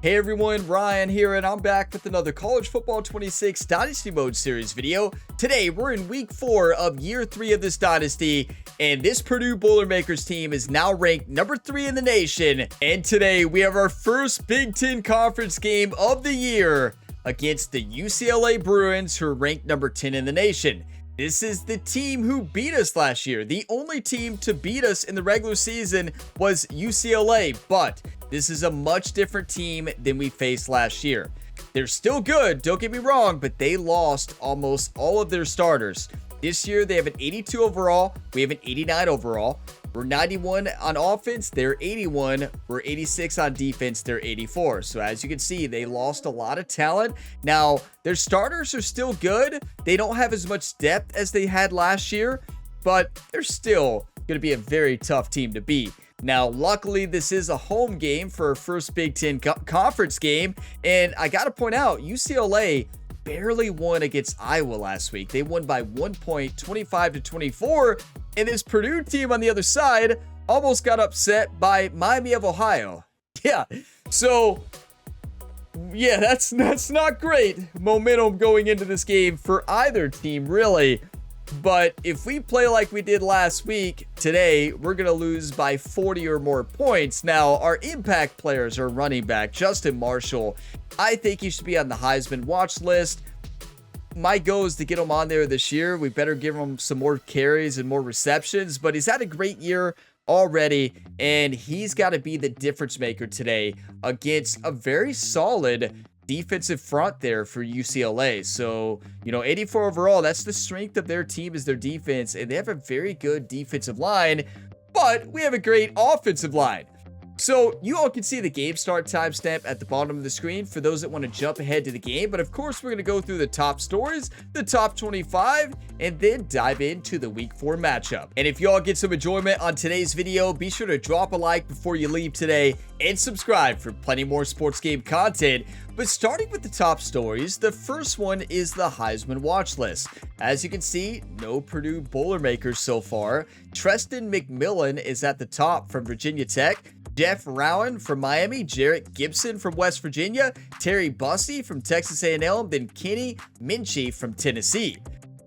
Hey everyone, Ryan here, and I'm back with another College Football 26 Dynasty Mode Series video. Today, we're in week 4 of year 3 of this dynasty, and this Purdue Boilermakers team is now ranked number 3 in the nation. And today, we have our first Big Ten Conference game of the year against the UCLA Bruins, who are ranked number 10 in the nation. This is the team who beat us last year. The only team to beat us in the regular season was UCLA, but this is a much different team than we faced last year. They're still good, don't get me wrong, but they lost almost all of their starters. This year, they have an 82 overall. We have an 89 overall. We're 91 on offense. They're 81. We're 86 on defense. They're 84. So as you can see, they lost a lot of talent. Now, their starters are still good. They don't have as much depth as they had last year, but they're still going to be a very tough team to beat. Now, luckily, this is a home game for our first Big Ten Conference game. And I got to point out, UCLA barely won against Iowa last week. They won by 1 point, 25-24. And this Purdue team on the other side almost got upset by Miami of Ohio. Yeah, so yeah, that's not great momentum going into this game for either team, really. But if we play like we did last week, today we're going to lose by 40 or more points. Now, our impact players are running back Justin Marshall. I think he should be on the Heisman watch list. My goal is to get him on there this year. We better give him some more carries and more receptions, but he's had a great year already, and he's got to be the difference maker today against a very solid defensive front there for UCLA. So, 84 overall, that's the strength of their team, is their defense, and they have a very good defensive line, but we have a great offensive line. So you all can see the game start timestamp at the bottom of the screen for those that want to jump ahead to the game. But of course, we're going to go through the top stories, the top 25, and then dive into the week 4 matchup. And if you all get some enjoyment on today's video, be sure to drop a like before you leave today and subscribe for plenty more sports game content. But starting with the top stories, the first one is the Heisman watch list. As you can see, no Purdue Boilermakers so far. Treston McMillan is at the top from Virginia Tech. Jeff Rowan from Miami, Jarrett Gibson from West Virginia, Terry Bussey from Texas A&M, then Kenny Minchie from Tennessee.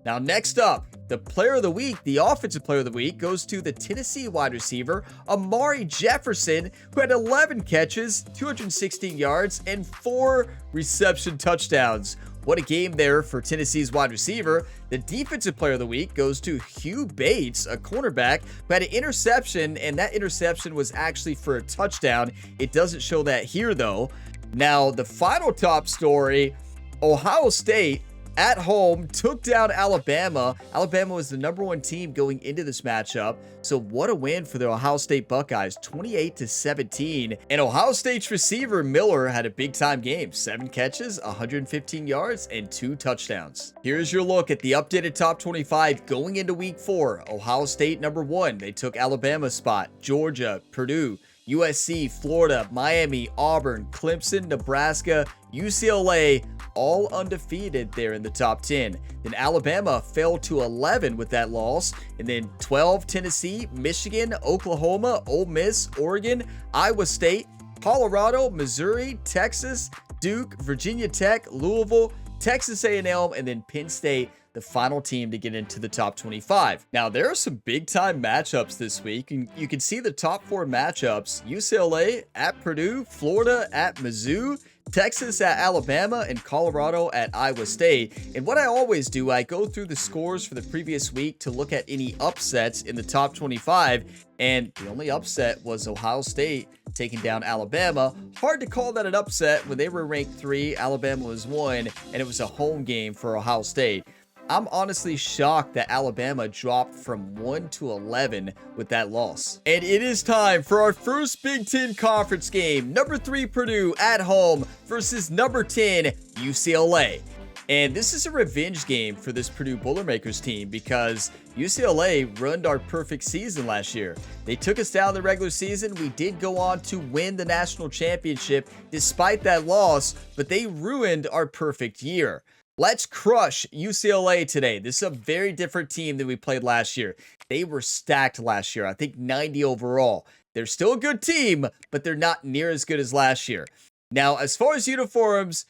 Now next up, the player of the week, the offensive player of the week, goes to the Tennessee wide receiver, Amari Jefferson, who had 11 catches, 216 yards, and 4 reception touchdowns. What a game there for Tennessee's wide receiver. The defensive player of the week goes to Hugh Bates, a cornerback, who had an interception, and that interception was actually for a touchdown. It doesn't show that here, though. Now, the final top story, Ohio State at home took down Alabama. Alabama was the #1 team going into this matchup. So what a win for the Ohio State Buckeyes, 28-17. And Ohio State's receiver Miller had a big time game, 7 catches, 115 yards, and 2 touchdowns. Here's your look at the updated top 25 going into week 4. Ohio State #1. They took Alabama's spot. Georgia, Purdue, USC, Florida, Miami, Auburn, Clemson, Nebraska, UCLA, all undefeated there in the top 10. Then Alabama fell to 11 with that loss. And then 12, Tennessee, Michigan, Oklahoma, Ole Miss, Oregon, Iowa State, Colorado, Missouri, Texas, Duke, Virginia Tech, Louisville, Texas A&M, and then Penn State, the final team to get into the top 25. Now, there are some big-time matchups this week, and you can see the top 4 matchups. UCLA at Purdue, Florida at Mizzou, Texas at Alabama, and Colorado at Iowa State. And what I always do, I go through the scores for the previous week to look at any upsets in the top 25, and the only upset was Ohio State taking down Alabama. Hard to call that an upset when they were ranked 3, Alabama was 1, and it was a home game for Ohio State. I'm honestly shocked that Alabama dropped from 1 to 11 with that loss. And it is time for our first Big Ten Conference game. Number 3 Purdue at home versus number 10 UCLA. And this is a revenge game for this Purdue Boilermakers team because UCLA ruined our perfect season last year. They took us down the regular season. We did go on to win the national championship despite that loss, but they ruined our perfect year. Let's crush UCLA today. This is a very different team than we played last year. They were stacked last year. I think 90 overall. They're still a good team, but they're not near as good as last year. Now, as far as uniforms,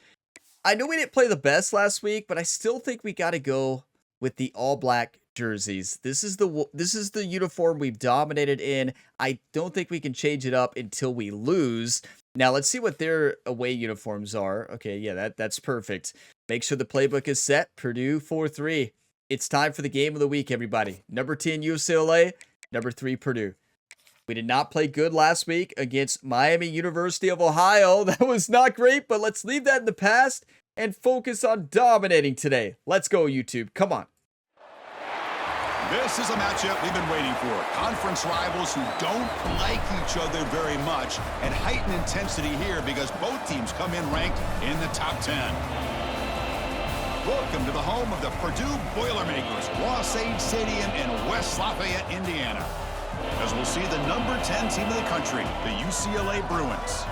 I know we didn't play the best last week, but I still think we got to go with the all black jerseys. This is the uniform we've dominated in. I don't think we can change it up until we lose. Now, let's see what their away uniforms are. Okay, yeah, that's perfect. Make sure the playbook is set. Purdue 4-3. It's time for the game of the week, everybody. Number 10, UCLA. Number 3, Purdue. We did not play good last week against Miami University of Ohio. That was not great, but let's leave that in the past and focus on dominating today. Let's go, YouTube. Come on. This is a matchup we've been waiting for. Conference rivals who don't like each other very much, and heightened intensity here because both teams come in ranked in the top 10. Welcome to the home of the Purdue Boilermakers, Ross-Ade Stadium in West Lafayette, Indiana. As we'll see the number 10 team in the country, the UCLA Bruins,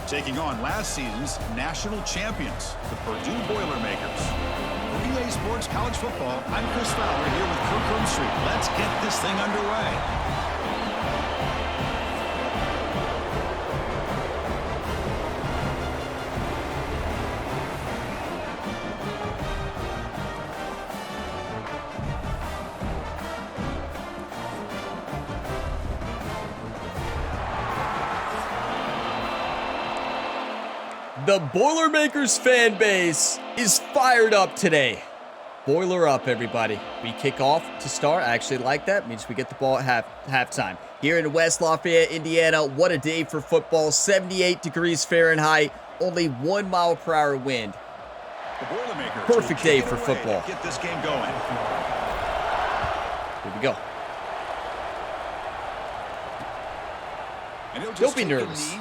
taking on last season's national champions, the Purdue Boilermakers. For EA Sports College Football, I'm Chris Fowler here with Kirk Herbstreit. Let's get this thing underway. The Boilermakers fan base is fired up today. Boiler up, everybody. We kick off to start. I actually like that. Means we get the ball at halftime. Here in West Lafayette, Indiana, what a day for football. 78 degrees Fahrenheit, only 1 mile per hour wind. The Boilermakers perfect day for football. Get this game going. Here we go. Don't be nervous.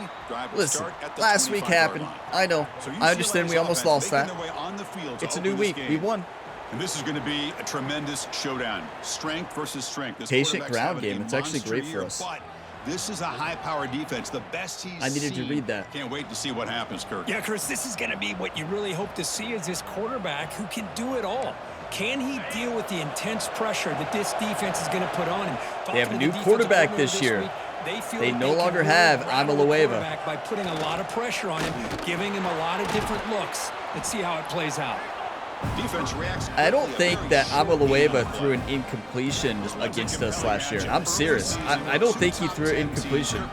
Listen, last week happened. I know. I understand we almost lost that. It's a new week. We won. And this is going to be a tremendous showdown. Strength versus strength. Patient ground game. It's actually great for us. This is a high-powered defense. The best he's I needed to read that. Can't wait to see what happens, Kirk. Yeah, Chris, this is going to be what you really hope to see is this quarterback who can do it all. Can he deal with the intense pressure that this defense is going to put on him? They have a new quarterback this year. They no longer have Amalueva. By putting a lot of pressure on him, giving him a lot of different looks. Let's see how it plays out. Defense reacts. I don't think that Amalueva threw an incompletion against us last year. I'm serious. I don't think he threw an incompletion.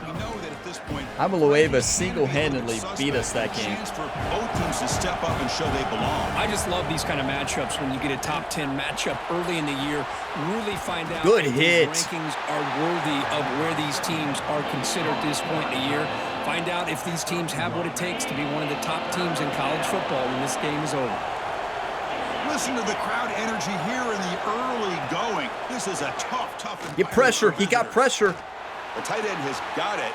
Amalueva single-handedly beat us that game. Both teams to step up and show they belong. I just love these kind of matchups when you get a top 10 matchup early in the year. Really find out good if hit. These rankings are worthy of where these teams are considered at this point in the year. Find out if these teams have what it takes to be one of the top teams in college football when this game is over. Listen to the crowd energy here in the early going. This is a tough. Get pressure. He got pressure. The tight end has got it.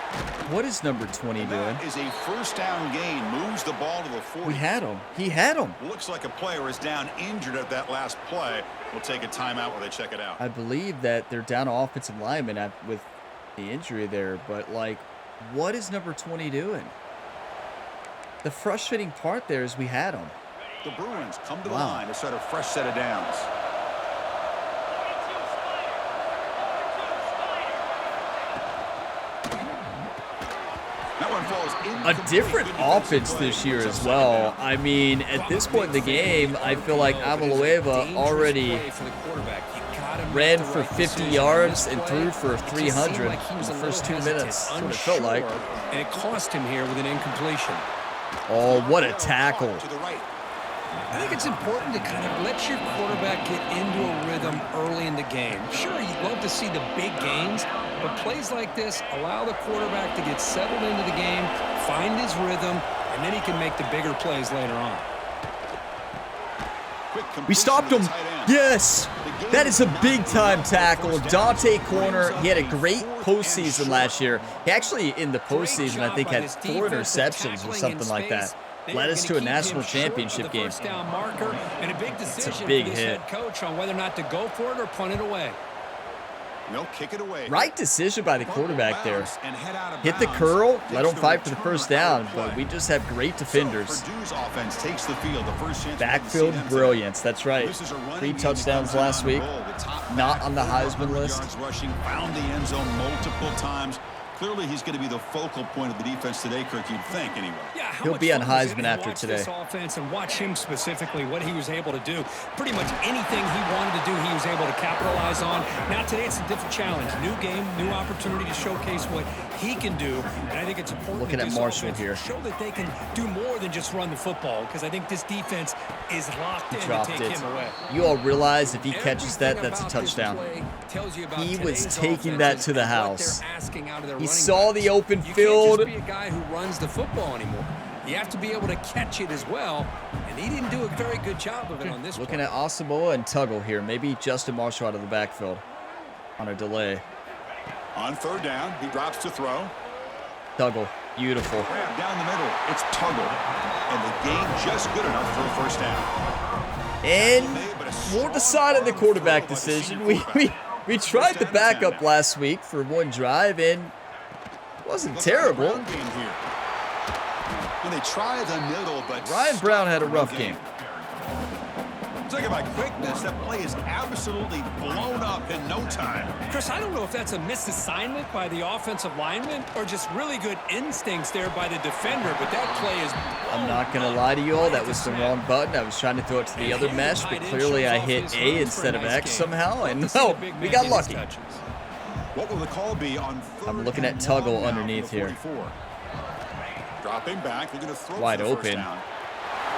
What is number 20 doing? That is a first down gain. Moves the ball to the 40. We had him. He had him. Looks like a player is down injured at that last play. We'll take a timeout while they check it out. I believe that they're down offensive lineman with the injury there, but like, what is number 20 doing? The frustrating part there is we had him. The Bruins come to the line to start a fresh set of downs. A different offense this year as well. I mean, at this point in the game, I feel like Amalueva already ran for 50 yards and threw for 300 in the first 2 minutes. That's what it felt like. And it cost him here with an incompletion. Oh, what a tackle. I think it's important to kind of let your quarterback get into a rhythm early in the game. Sure, you'd love to see the big gains, but plays like this allow the quarterback to get settled into the game, find his rhythm, and then he can make the bigger plays later on. We stopped him. Yes. That is a big-time tackle. Dante Corner, he had a great postseason last year. He actually, in the postseason, I think had 4 interceptions or something like that. Led us to a national championship game. It's a big hit. Coach on whether or not to go for it or punt it away. They'll kick it away. Right decision by the quarterback there. Hit the curl, let him fight for the first down, but we just have great defenders. Backfield brilliance, that's right. 3 touchdowns last week. Not on the Heisman list. Found the end zone multiple times. Clearly, he's going to be the focal point of the defense today, Kirk, you'd think, anyway. Yeah, he'll be on Heisman after today. This offense and watch him specifically, what he was able to do. Pretty much anything he wanted to do, he was able to capitalize on. Now today, it's a different challenge. New game, new opportunity to showcase what he can do. And I think it's important looking at Marshall here. Show that they can do more than just run the football, because I think this defense is locked in to take him away. You all realize if he catches that, that's a touchdown. He was taking that to the house. He saw the open field. You can't just be a guy who runs the football anymore. You have to be able to catch it as well, and he didn't do a very good job of it on this Looking at Asamoah and Tuggle here. Maybe Justin Marshall out of the backfield on a delay. On third down, he drops to throw. Tuggle, beautiful. Down the middle, it's Tuggle. And the game just good enough for a first down. And more decided the quarterback decision. We tried the backup last week for one drive, and it wasn't terrible. And they tried the middle, but Ryan Brown had a rough game. Talking about quickness, that play is absolutely blown up in no time. Chris, I don't know if that's a misassignment by the offensive lineman or just really good instincts there by the defender, but that play is... I'm not going to lie to you all, that was the wrong button. I was trying to throw it to the other mesh, but clearly I hit A instead of X somehow, and no, we got lucky. What will the call be on third? I'm looking at Tuggle underneath here. Dropping back, looking to throw wide for the first open. down.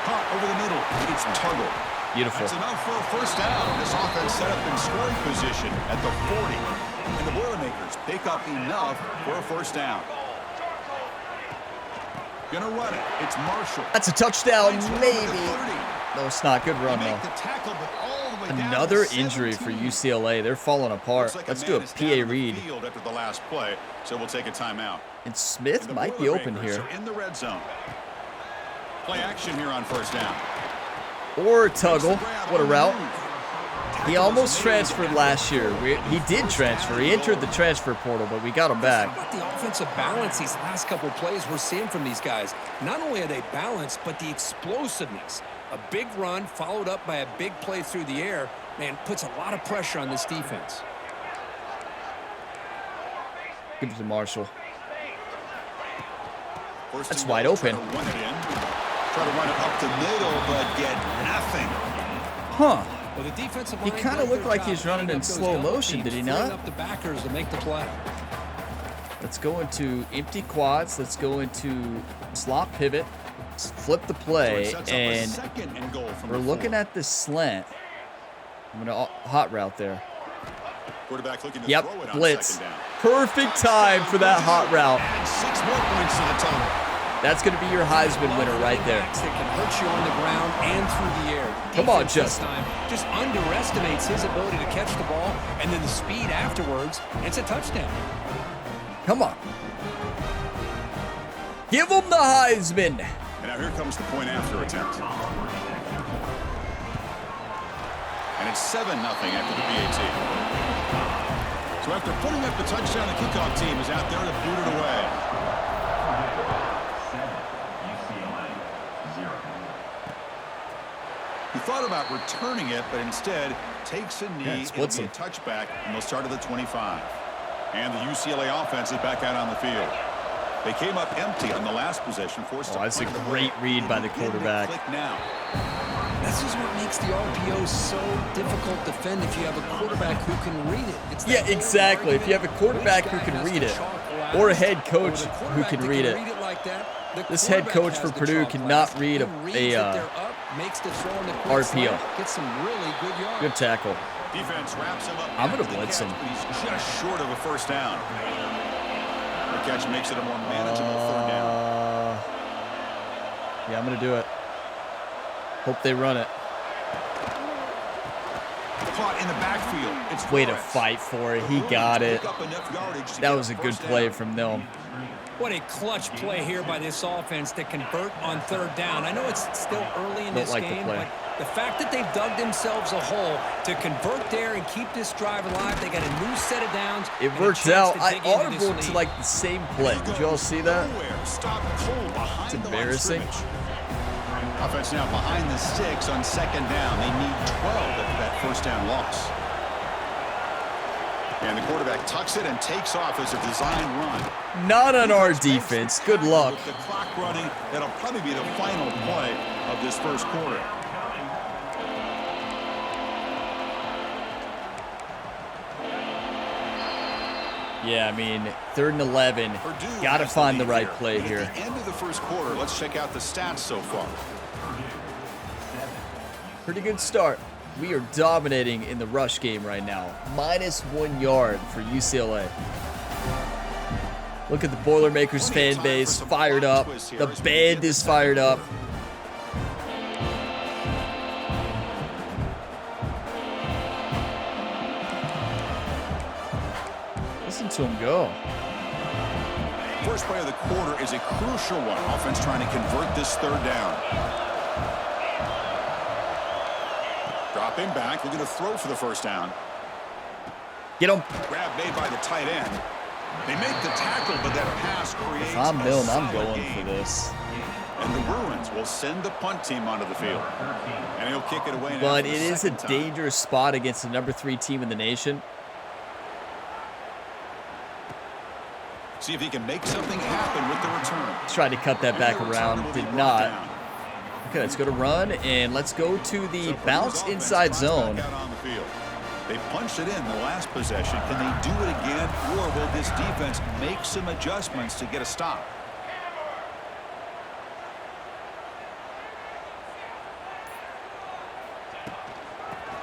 Caught over the middle, it's Tuggle. Beautiful. That's enough for a first down. This offense set up in scoring position at the 40. And the Boilermakers pick up enough for a first down. Gonna run it. It's Marshall. That's a touchdown, maybe. No, it's not. Good run, though. Another injury for UCLA. They're falling apart. Let's do a PA read. After the last play, so we'll take a timeout. And Smith might be open here. In the red zone. Play action here on first down. Or Tuggle. What a route. He almost transferred last year. He did transfer. He entered the transfer portal, but we got him back. How about the offensive balance these last couple of plays we're seeing from these guys? Not only are they balanced, but the explosiveness. A big run followed up by a big play through the air, man, puts a lot of pressure on this defense. Give it to Marshall. That's wide open. Try to run it up the middle, but get nothing. Huh. Well, the defensive He kind of looked like he's running in slow motion, did he not? Up the backers to make the play. Let's go into empty quads. Let's go into slot pivot. Let's flip the play, and we're looking at the slant. I'm going to hot route there. Yep, blitz. Perfect time for that hot route. 6 more points to the total. That's going to be your Heisman winner right there. That can hurt you on the ground and through the air. Come on, Justin. Just underestimates his ability to catch the ball, and then the speed afterwards. It's a touchdown. Come on. Give him the Heisman. And now here comes the point after attempt. And it's 7-0 after the PAT. So after putting up the touchdown, the kickoff team is out there to boot it away. He thought about returning it, but instead takes a knee. It'll be a touchback, and they'll start at the 25. And the UCLA offense is back out on the field. They came up empty on the last possession. That's a great read by the quarterback. This is what makes the RPO so difficult to defend if you have a quarterback who can read it. Yeah, exactly. If you have a quarterback who can read it, or a head coach who can read it. This head coach for Purdue cannot read a RPO. Gets some really good yards. Good tackle. Defense wraps him up. I'm going to blitz him. He's just short of a first down. The catch makes it a more manageable third down. Yeah, I'm going to do it. Hope they run it. Caught in the backfield. It's way to fight for it. He got it. That was a good play from them. What a clutch play here by this offense to convert on third down. I know it's still early in this game, but the fact that they've dug themselves a hole to convert there and keep this drive alive, they got a new set of downs. It worked out. I audibled to like the same play. Did you all see that? It's embarrassing. Offense now behind the 6 on second down. They need 12 after that first down loss. And the quarterback tucks it and takes off as a design run. Not on our defense. Good luck. With the clock running, that'll probably be the final play of this first quarter. Yeah, I mean, 3rd and 11. Got to find the right play here. At the end of the first quarter, let's check out the stats so far. Pretty good start. We are dominating in the rush game right now. -1 yard for UCLA. Look at the Boilermakers fan base fired up. The band is fired up. Listen to him go. First play of the quarter is a crucial one. Offense trying to convert this 3rd down. Dropping back, looking to throw for the first down. Get him. Grab made by the tight end. They make the tackle, but that pass creates If I'm Milne, I'm a going solid for gain. this. And the Bruins will send the punt team onto the field. And he'll kick it away now. But for it the is a second time. dangerous spot against the number 3 team in the nation. See if he can make something happen with the return. Tried to cut that back around. Did not. Okay, let's go to run, and let's go to the bounce inside zone. They punched it in the last possession. Can they do it again, or will this defense make some adjustments to get a stop?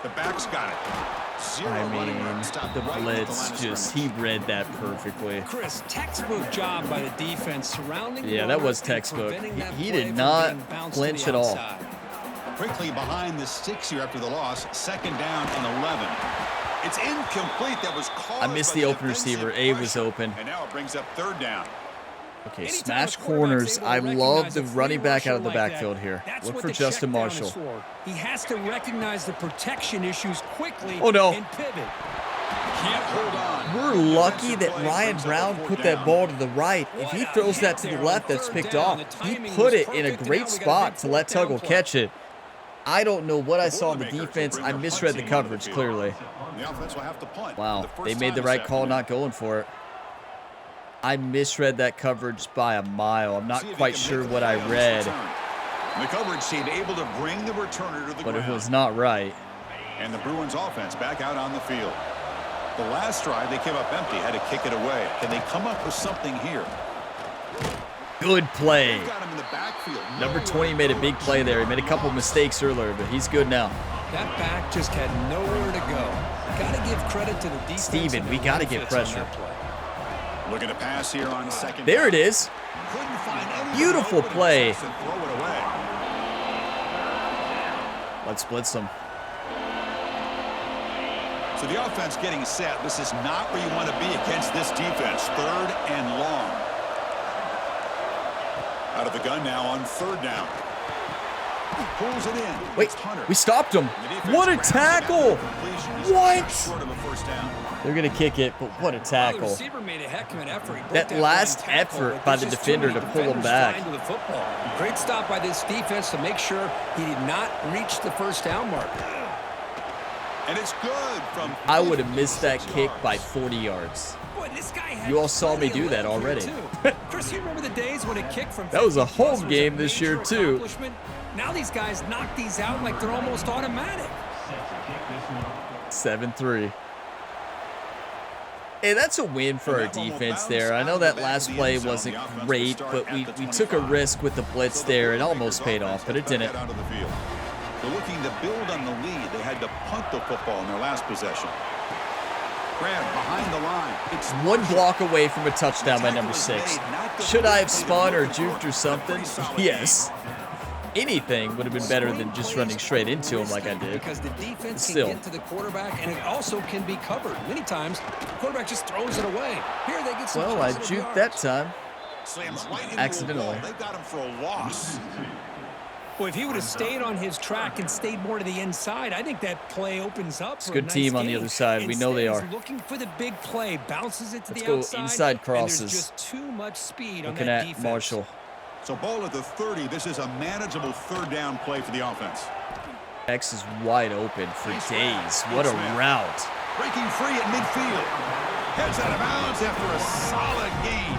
The back's got it. I mean, the blitz just, he read that perfectly. Chris, textbook job by the defense surrounding. Yeah, that was textbook. He did not flinch at all. Quickly behind the sticks here after the loss. 2nd down and 11. It's incomplete. That was called. I missed the open receiver. A was open. And now it brings up 3rd down. Okay, smash corners. I love the running back out of the backfield here. Look for Justin Marshall. He has to recognize the protection issues quickly. Oh, no. And pivot. Can't hold on. We're lucky that Ryan Brown put that ball to the right. If he throws that to the left, that's picked off. He put it in a great spot to let Tuggle catch it. I don't know what I saw in the defense. I misread the coverage, clearly. The offense will have to punt. Wow, they made the right call not going for it. I misread that coverage by a mile. I'm not quite sure what I read, The coverage team able to bring the returner to the but ground. it was not right. And the Bruins offense back out on the field. The last drive, they came up empty, had to kick it away. Can they come up with something here? Good play. They've got him in the backfield. Number 20 made a big play there. He made a couple mistakes earlier, but he's good now. That back just had nowhere to go. Got to give credit to the defense. Steven, we got to get pressure. Looking to pass here on 2nd. There it is. Couldn't find any Beautiful open play. and throw it away. Let's blitz them. So the offense getting set. This is not where you want to be against this defense. 3rd and long. Out of the gun now on 3rd down. Pulls it in. Wait, It's Hunter. we stopped him. The defense What a grabs it after tackle. the completion. Just What? short of a first down. They're going to kick it, but what a The tackle. receiver made a heck of an effort. He broke That one last tackle, effort but by there's the just too defender many to pull him defenders back. flying to the football. Great stop by this defense to make sure he did not reach the first down mark. And it's good from. I would have missed that kick by 40 yards. Boy, this guy had You all saw me plenty do of that leg here, already. too. Chris, you remember the days when a kick from That was a 50 plus home was game this year, major too. accomplishment? Now these guys knock these out like they're almost automatic. 7-3. Hey, that's a win for our defense there. I know that last play wasn't great, but we took a risk with the blitz there. It almost paid off, but it didn't. They're looking to build on the lead. They had to punt the football in their last possession. Grab behind the line. It's One block away from a touchdown by number 6. Should I have spun or juked or something? Yes. Anything would have been better than just running straight into him like I did. Because the defense Still. can get to the quarterback, and it also can be covered. Many times, the quarterback just throws it away. Here they get some Well, I positive juked yards. that time. slams right into Accidentally. a wall. They got him for a loss. Boy, if he would have stayed on his track and stayed more to the inside, I think that play opens up. It's a for good team on the other side. We know they Instead, are. he's looking for the big play, bounces it to Let's the go outside. inside and crosses. there's just too much speed on Looking that at defense. Marshall. So ball at the 30. This is a manageable third down play for the offense. X is wide open for days. What a route. Breaking free at midfield. Heads out of bounds after a solid gain.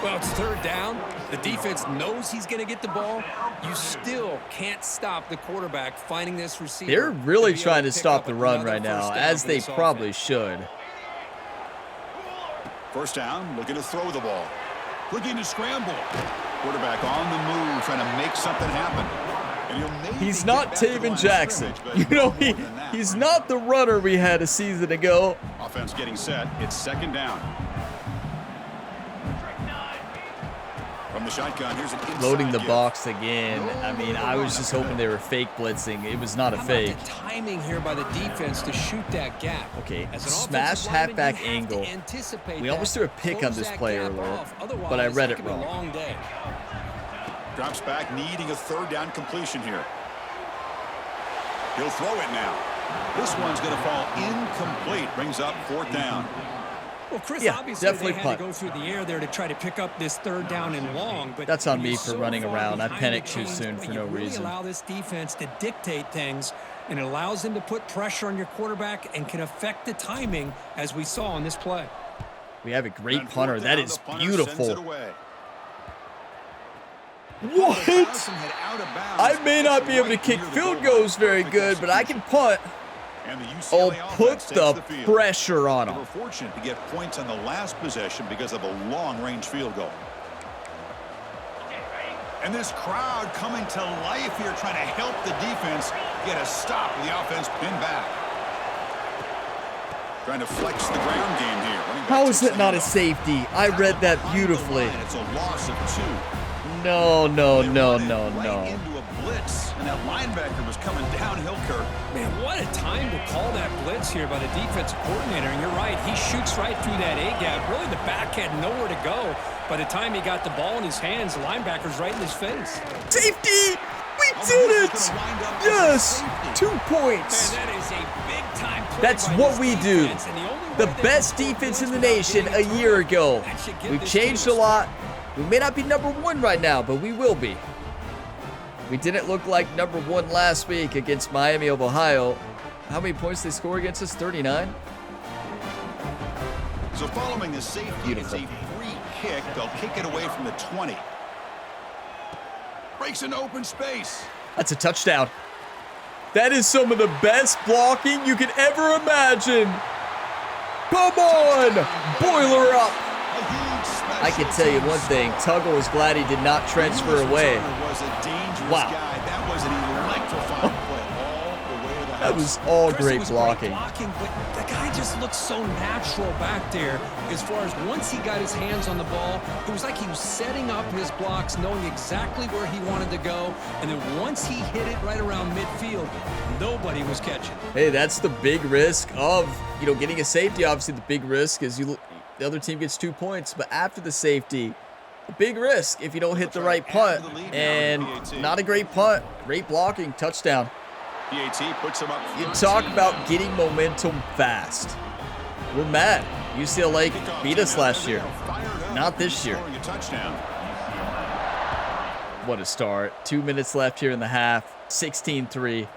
Well, it's third down. The defense knows he's going to get the ball. You still can't stop the quarterback finding this receiver. They're really trying to stop the run right now, as they probably should. First down, looking to throw the ball. Looking to scramble. Quarterback on the move, trying to make something happen. He's not Taven Jackson. You know, he's not the runner we had a season ago. Offense getting set. It's second down. From the shotgun, here's an loading the box again. I mean, I was just hoping they were fake blitzing. It was not a fake. The timing here by the defense to shoot that gap. Okay, smash halfback angle. We almost threw a pick on this play earlier, but I read it wrong. Drops back, needing a third down completion here. He'll throw it now. This one's going to fall incomplete. Brings up fourth down. Well, Chris, yeah, obviously definitely they had punt. to go through the air there to try to pick up this third down and long. But that's on me for so running around. I panicked too chains, soon for no really reason. Allow this defense to dictate things, and it allows them to put pressure on your quarterback and can affect the timing, as we saw on this play. We have a great punter. That is beautiful. What? I may not be able to kick field goals very good, but I can punt. Oh, put the pressure on They him. were fortunate to get points on the last possession because of a long-range field goal. And this crowd coming to life here, trying to help the defense get a stop. The offense pinned back. Trying to flex the ground game here. How is it not a safety? I read that beautifully. It's a loss of 2. No, no, no, They no, run it no. right into a blitz, and that linebacker was coming downhill, Kurt. Man, what a time to call that blitz here by the defensive coordinator. And you're right, he shoots right through that A-gap. Really, the back had nowhere to go. By the time he got the ball in his hands, the linebacker's right in his face. Safety! We did it! Yes! 2 points. Man, that is a big-time play. That's by what this we do. defense, and The only way best they defense in the without nation getting a year ago. That should give We've this changed team a lot. We may not be number 1 right now, but we will be. We didn't look like number 1 last week against Miami of Ohio. How many points did they score against us? 39? So following the safety, Beautiful. it's a free kick. They'll kick it away from the 20. Breaks into open space. That's a touchdown. That is some of the best blocking you could ever imagine. Come on! Boiler up! I can tell you one thing. Tuggle was glad he did not transfer away. Wow. That was an electrifying play all the way to the house. That was all Chris, it great was blocking. But the guy just looked so natural back there as far as once he got his hands on the ball, it was like he was setting up his blocks, knowing exactly where he wanted to go, and then once he hit it right around midfield, nobody was catching. Hey, that's the big risk of, getting a safety. Obviously, the big risk is the other team gets 2 points, but after the safety, a big risk if you don't hit the right punt. And not a great punt. Great blocking. Touchdown. PAT puts him up. You talk about getting momentum fast. We're mad. UCLA beat us last year. Not this year. What a start. 2 minutes left here in the half. 16-3.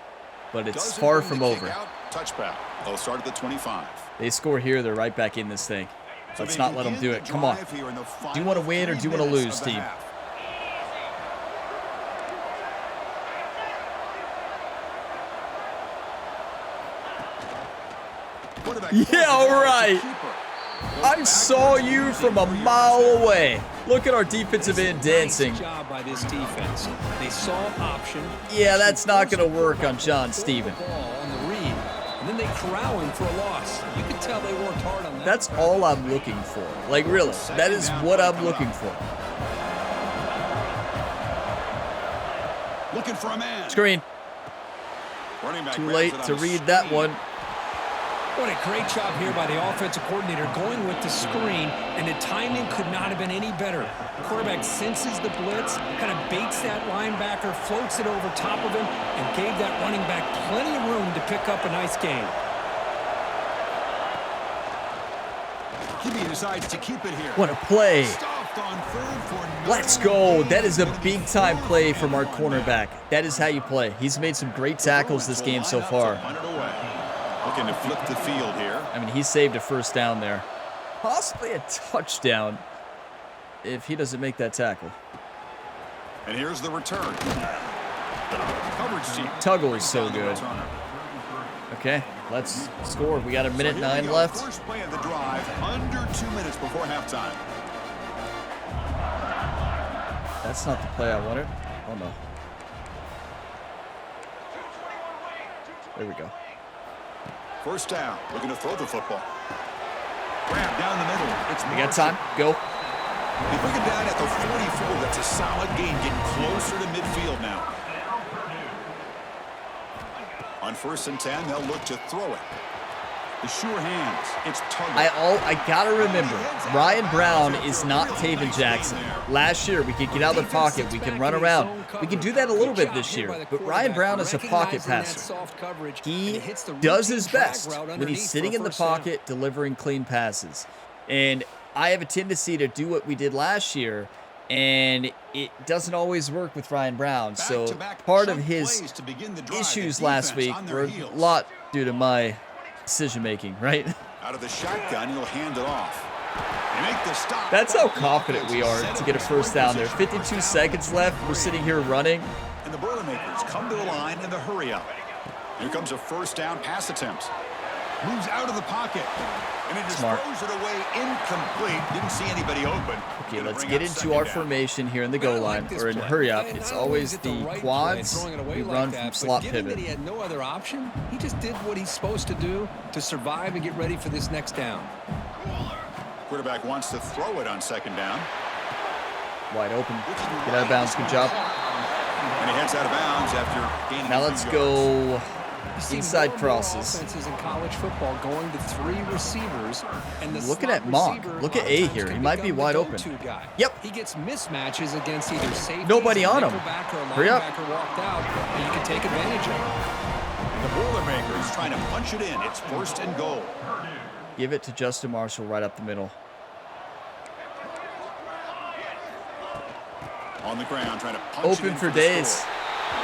But it's far from over. Touchback. They'll start at the 25. They score here. They're right back in this thing. Let's not let them do it. Come on. Do you want to win or do you want to lose, team? Yeah, right. I saw you from a mile away. Look at our defensive end dancing. Nice job by this defense. They saw option. Yeah, that's not going to work on John Steven. On the read, and then they corral him for a loss. You can tell they worked hard on that. That's all I'm looking for. Like, really, that is what I'm looking for. Looking for a man. Screen. Too late to read that one. What a great job here by the offensive coordinator going with the screen, and the timing could not have been any better. The quarterback senses the blitz, kind of baits that linebacker, floats it over top of him, and gave that running back plenty of room to pick up a nice gain. He decides to keep it here. What a play. Stuffed on third for Let's go. That is a big-time play from our cornerback. That is how you play. He's made some great tackles this game so far. looking to flip the field here. I mean, he saved a first down there. Possibly a touchdown if he doesn't make that tackle. And here's the return. Coverage team. Tuggle is so good. Okay, let's score. We got a minute 9 left. First play of the drive, under 2 minutes before halftime. That's not the play I wanted. Oh, no. There we go. First down, looking to throw the football. Grab down the middle. It's We got time. Go. They bring it down at the 44. That's a solid gain, getting closer to midfield now. On 1st and 10, they'll look to throw it. The sure hands. It's Tuggle. I gotta remember, Ryan Brown is not Taven Jackson. Last year, we could get out of the pocket, we can run around. We can do that a little bit this year, but Ryan Brown is a pocket passer. He does his best when he's sitting in the pocket, delivering clean passes. And I have a tendency to do what we did last year, and it doesn't always work with Ryan Brown. So part of his issues last week were a lot due to my decision-making, right? Out of the shotgun, he'll hand it off. They make the stop. That's how confident we are to get a first down there. 52 seconds left. We're sitting here running. And the Boilermakers come to the line in the hurry-up. Here comes a first down pass attempt. Moves out of the pocket. And it just throws it away incomplete. Didn't see anybody open. Okay, let's get into our formation here in the goal line, or in hurry up. It's always the quads. We run from slot pivot. He had no other option. He just did what he's supposed to do to survive and get ready for this next down. Quarterback wants to throw it on 2nd down. Wide open. Get out of bounds. Good job. And he heads out of bounds after gaining. Now let's go inside crosses. Offenses in college football going to 3 receivers, and the looking at Mock. Look at A here. He might be wide open. Yep. He gets mismatches against either safety. Nobody on him. Hurry up. Walked out, and you can take advantage of it. The Boilermakers trying to punch it in. It's 1st and goal. Give it to Justin Marshall right up the middle. On the ground, trying to punch open for days.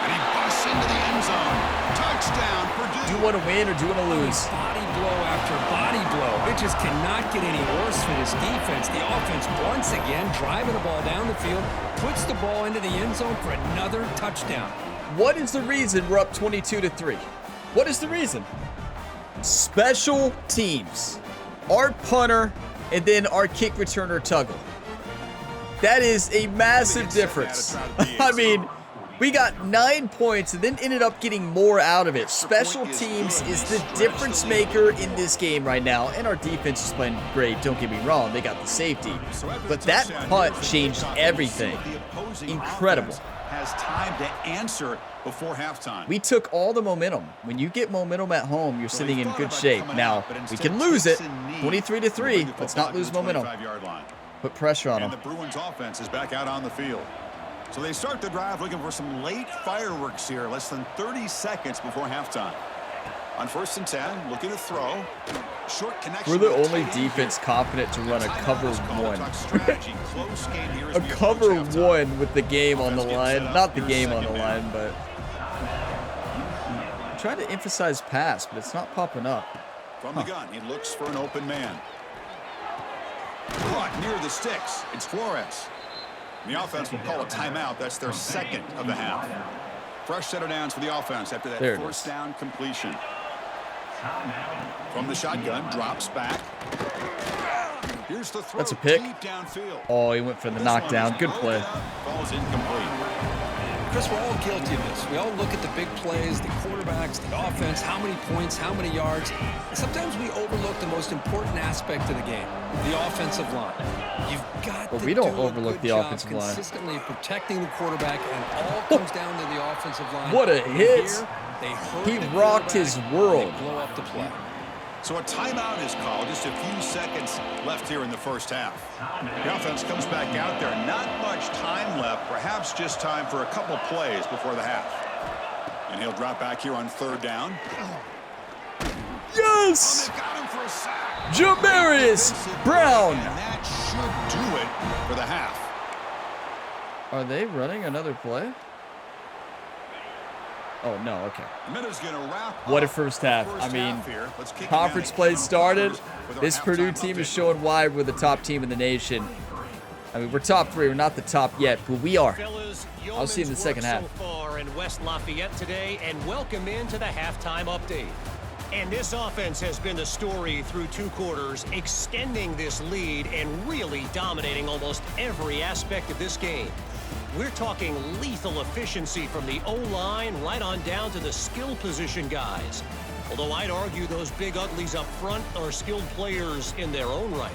And he busts into the end zone. Touchdown, Purdue. Do you want to win or do you want to lose? Body blow after body blow. It just cannot get any worse for this defense. The offense once again driving the ball down the field, puts the ball into the end zone for another touchdown. What is the reason we're up 22-3? What is the reason? Special teams. Our punter and then our kick returner Tuggle. That is a massive difference. I mean, we got 9 points and then ended up getting more out of it. Special teams is the difference maker in this game right now. And our defense is playing great. Don't get me wrong. They got the safety. But that punt changed everything. Incredible. Has time to answer before halftime. We took all the momentum. When you get momentum at home, you're sitting in good shape. Now, we can lose it. 23-3. Let's not lose momentum. Put pressure on them. And the Bruins offense is back out on the field. So they start the drive looking for some late fireworks here, less than 30 seconds before halftime. On 1st and 10, looking to throw. Short connection. We're the only defense confident to run a cover 1. A cover 1 with the game on the line. Not the game on the line, but I'm trying to emphasize pass, but it's not popping up. From the gun, he looks for an open man. Caught near the sticks. It's Flores. The offense will call a timeout. That's their 2nd of the half. Fresh set of downs for the offense after that first down completion. From the shotgun, drops back. Here's the throw. That's a pick. Deep downfield. Oh, he went for the knockdown. Good play. Ball's incomplete. Chris, we're all guilty of this. We all look at the big plays, the quarterbacks, the offense, how many points, how many yards. And sometimes we overlook the most important aspect of the game, the offensive line. You've got to we don't do overlook a good the job offensive line. consistently protecting the quarterback, and all comes down to the offensive line. What a hit. He rocked his world. Blow up the play. So a timeout is called. Just a few seconds left here in the first half. The offense comes back out there. Not much time left. Perhaps just time for a couple plays before the half. And he'll drop back here on 3rd down. Yes! Oh, they got him for a sack. Jamarius Brown. And that should do it for the half. Are they running another play? Oh, no, okay. Minuta's gonna wrap What a up first half. the I first mean, half here. Let's kick it conference down to play Kevin started. Walters with our This Purdue halftime team is update. showing why we're the top team in the nation. I mean, we're top 3. We're not the top yet, but we are. Fellas, I'll see you in the second half. So far in West Lafayette today, and welcome into the halftime update. And this offense has been the story through 2 quarters, extending this lead and really dominating almost every aspect of this game. We're talking lethal efficiency from the O-line right on down to the skill position guys. Although I'd argue those big uglies up front are skilled players in their own right.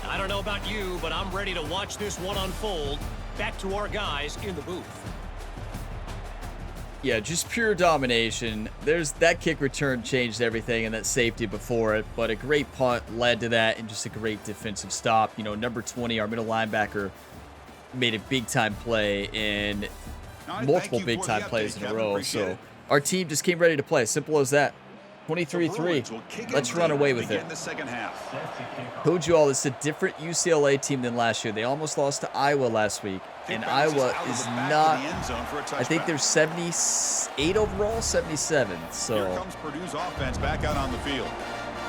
I don't know about you, but I'm ready to watch this one unfold. Back to our guys in the booth. Yeah, just pure domination. There's that kick return changed everything, and that safety before it, but a great punt led to that, and just a great defensive stop. You know, number 20, our middle linebacker, made a big-time play and multiple big-time plays in a row. So our team just came ready to play. Simple as that. 23-3. Let's run away with it. Told you all, it's a different UCLA team than last year. They almost lost to Iowa last week, and Iowa is not. I think they're 78 overall, 77. So here comes Purdue's offense back out on the field.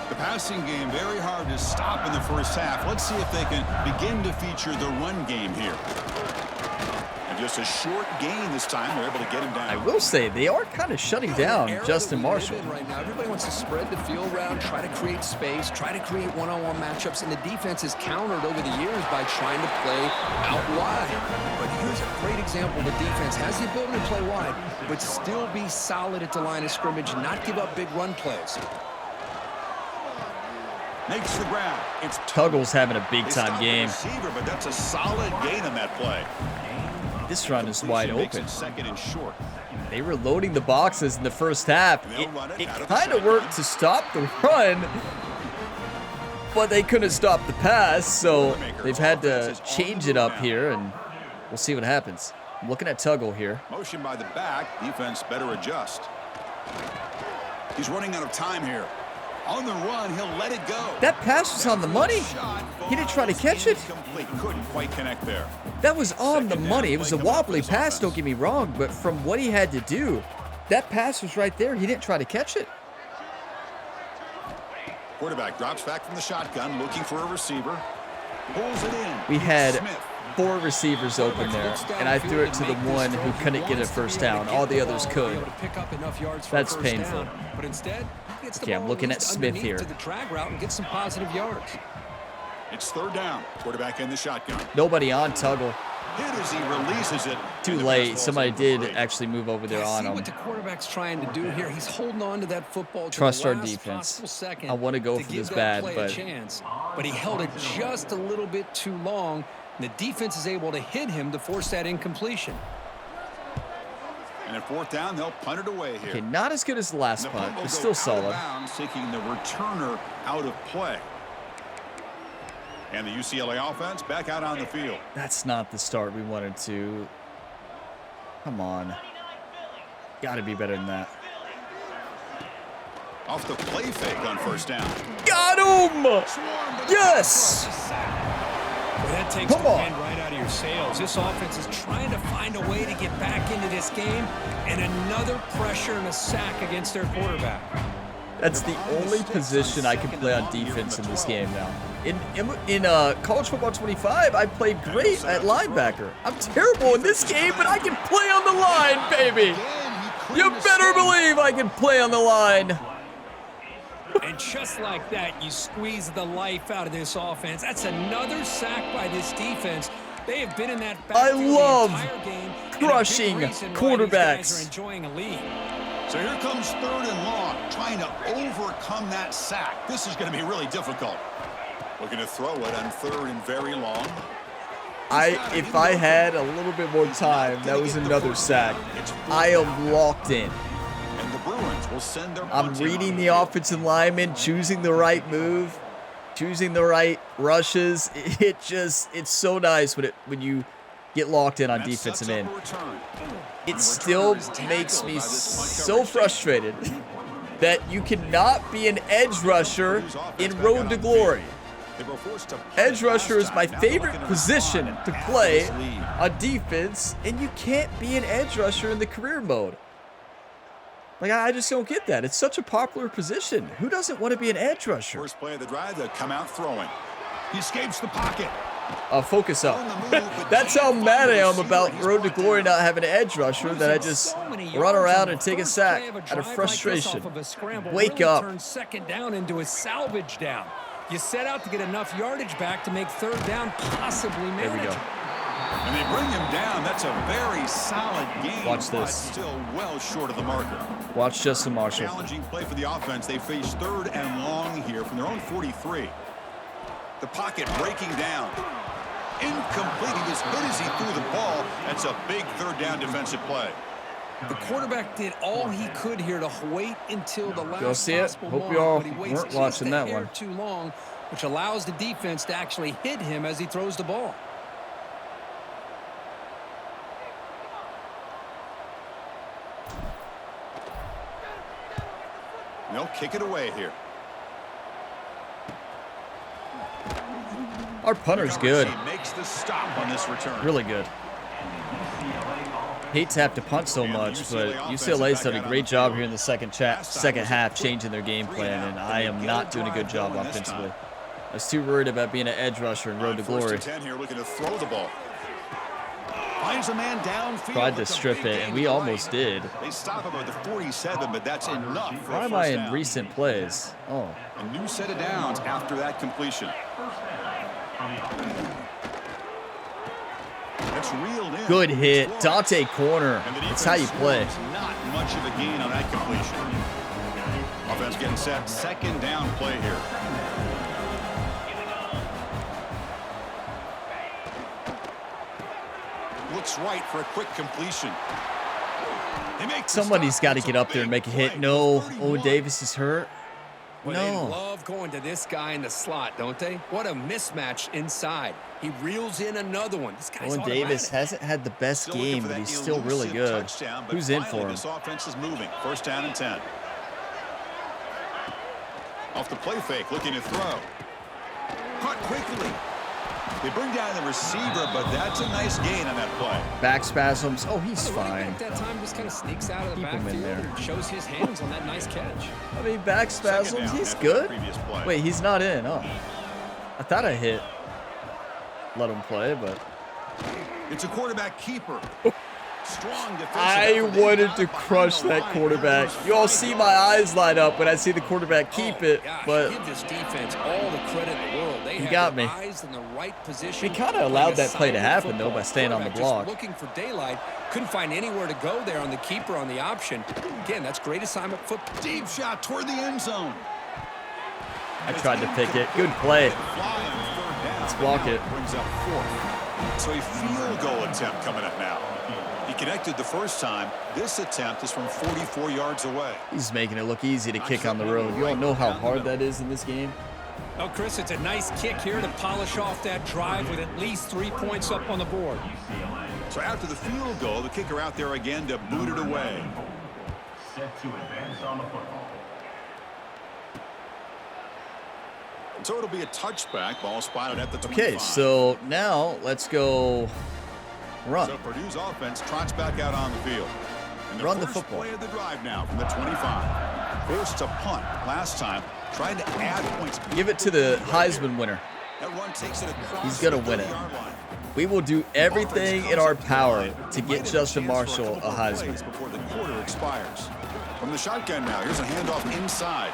The passing game very hard to stop in the first half. Let's see if they can begin to feature the run game here. And just a short gain this time. They're able to get him down. I will say they are kind of shutting down Justin Marshall. Right now, everybody wants to spread the field around, try to create space, try to create one-on-one matchups, and the defense is countered over the years by trying to play out wide. But here's a great example. The defense has the ability to play wide, but still be solid at the line of scrimmage, not give up big run plays. Makes the grab. It's Tuggle's having a big-time game. Receiver, but that's a solid gain on that play. This run is wide Makes open. it second and short. They were loading the boxes in the first half. It kind of worked to stop the run, but they couldn't stop the pass, so they've had to change it up here, and we'll see what happens. I'm looking at Tuggle here. Motion by the back. Defense better adjust. He's running out of time here. On the run, he'll let it go. That pass was on the money. He didn't try to catch it. Complete. Couldn't quite connect there. That was on the money. It was a wobbly pass, don't get me wrong, but from what he had to do, that pass was right there. He didn't try to catch it. Quarterback drops back from the shotgun, looking for a receiver. Pulls it in. We had Smith. 4 receivers open there, and I threw it to the one who couldn't get a first down. All the others could. That's painful. But instead, Okay, I'm looking at Smith here. To the drag route and get some positive yards. It's third down. Quarterback in the shotgun. Nobody on Tuggle. Hit as he releases it. Too late. Somebody did actually move over there on See him. what the quarterback's trying to do here. He's holding on to that football. Trust to our the last defense. possible second I want to go for give this that bad, play a but chance. But he held it just a little bit too long. And the defense is able to hit him to force that incompletion. And at fourth down, they'll punt it away here. okay, not as good as the last And the punt, will but go still out of solid. bounds, taking the returner out of play. And the UCLA offense back out on the field. That's not the start we wanted to. Come on. Got to be better than that. Off the play fake on first down. Got him! Yes! Well, that takes Come the on. wind right out of your sails. This offense is trying to find a way to get back into this game, and another pressure and a sack against their quarterback. That's the only position I can play on defense in this game now. In College Football 25, I played great at linebacker. I'm terrible in this game, but I can play on the line, baby. You better believe I can play on the line. And just like that, you squeeze the life out of this offense. That's another sack by this defense. They have been in that backfield love the entire game, crushing and a big reason why quarterbacks. these guys are enjoying a lead. So here comes third and long, trying to overcome that sack. This is going to be really difficult. Looking to throw it on third and very long. If I had a little bit more time, that was another sack. I am locked in. And the Bruins will send their I'm punting reading on the field. offensive lineman, choosing the right move, choosing the right rushes. It's so nice when you get locked in on That defensive sets end. up a return. It And the still returner is makes tackled me by this punt so coverage team. frustrated that you cannot be an edge rusher in Road to Glory. They were forced to punt Edge it rusher is last my time. Now they're favorite looking to position respond to and add play this lead. on defense, and you can't be an edge rusher in the career mode. Like, I just don't get that. It's such a popular position. Who doesn't want to be an edge rusher? First play of the drive, they'll come out throwing. He escapes the pocket. Focus up. That's how mad I am about Road to Glory not having an edge rusher, that I just run around and take a sack out of frustration. Wake up. Turn second down into a salvage down. You set out to get enough yardage back to make third down possibly manageable. There we go. And they bring him down. That's a very solid game. Watch this. But still well short of the marker. Watch Justin Marshall. Challenging play for the offense. They face 3rd and long here from their own 43. The pocket breaking down. Incomplete. He was hit as he threw the ball. That's a big 3rd down defensive play. The quarterback did all he could here to wait until the last Y'all see it? possible Hope moment, y'all but he waits weren't just watching a that hair one. too long, which allows the defense to actually hit him as he throws the ball. They'll kick it away here. Our punter's good. He makes the stop on this return. Really good. Hate to have to punt so much, but UCLA's done a great job here in the second half changing their game plan, and I am not doing a good job offensively. I was too worried about being an edge rusher and Road to Glory. 10 here, looking to throw the ball. Finds a man downfield. Tried to strip it, and we almost did. They stop him at the 47, but that's enough for Why a am I first in down. recent plays? Oh, A new set of downs after that completion. That's reeled in. good hit. Dante corner. That's how you play. Not much of a gain on that completion. Offense getting set. 2nd down play here. Looks right for a quick completion. Somebody's got to get up there and make a hit. No. Owen Davis is hurt. Well, they No. love going to this guy in the slot, don't they? What a mismatch inside. He reels in another one. This guy's Owen Davis hasn't had the best game, but he's still really good. Who's in for him? This offense is moving. 1st down and 10. Off the play fake, looking to throw. Caught quickly. They bring down the receiver, but that's a nice gain on that play. Back spasms. Oh, he's fine. At that time, just kind of sneaks out of the Keep him in backfield there. and shows his hands on that nice catch. I mean, back spasms, he's good. Wait, he's not in. Oh, I thought I hit. Let him play, but It's a quarterback keeper. Strong defensive I effort. They wanted got to behind crush the that line. quarterback. That was You all fine. see my eyes light up when I see the quarterback keep it, Gosh, but give this defense all the credit in the world. They He had got their me. eyes in the right position. We kinda playing allowed a that play to solid happen, though, football. by staying on the Quarterback block. just looking for daylight. Couldn't find anywhere to go there on the keeper on the option. Again, that's great assignment football. Deep shot toward the end zone. I tried to pick it. Good play. Let's block it. Brings up 4th. So a field goal attempt coming up now. He connected the first time. This attempt is from 44 yards away. He's making it look easy to kick on the road. You all know how hard that is in this game. Oh, Chris, it's a nice kick here to polish off that drive with at least 3 points up on the board. So after the field goal, the kicker out there again to boot it away. Set to advance on the football. So it'll be a touchback. Ball spotted at the 25. Okay, so now let's go run. So Purdue's offense trots back out on the field. And Run the first football. play of the drive now from the 25. Forced to punt last time, trying to add points. Give it to the Heisman winner. That run takes it across He's gonna the win it. 30-yard line. We will do everything in our power to get Might have Justin chance for Marshall a couple Heisman. plays before the quarter expires. From the shotgun now, here's a handoff inside.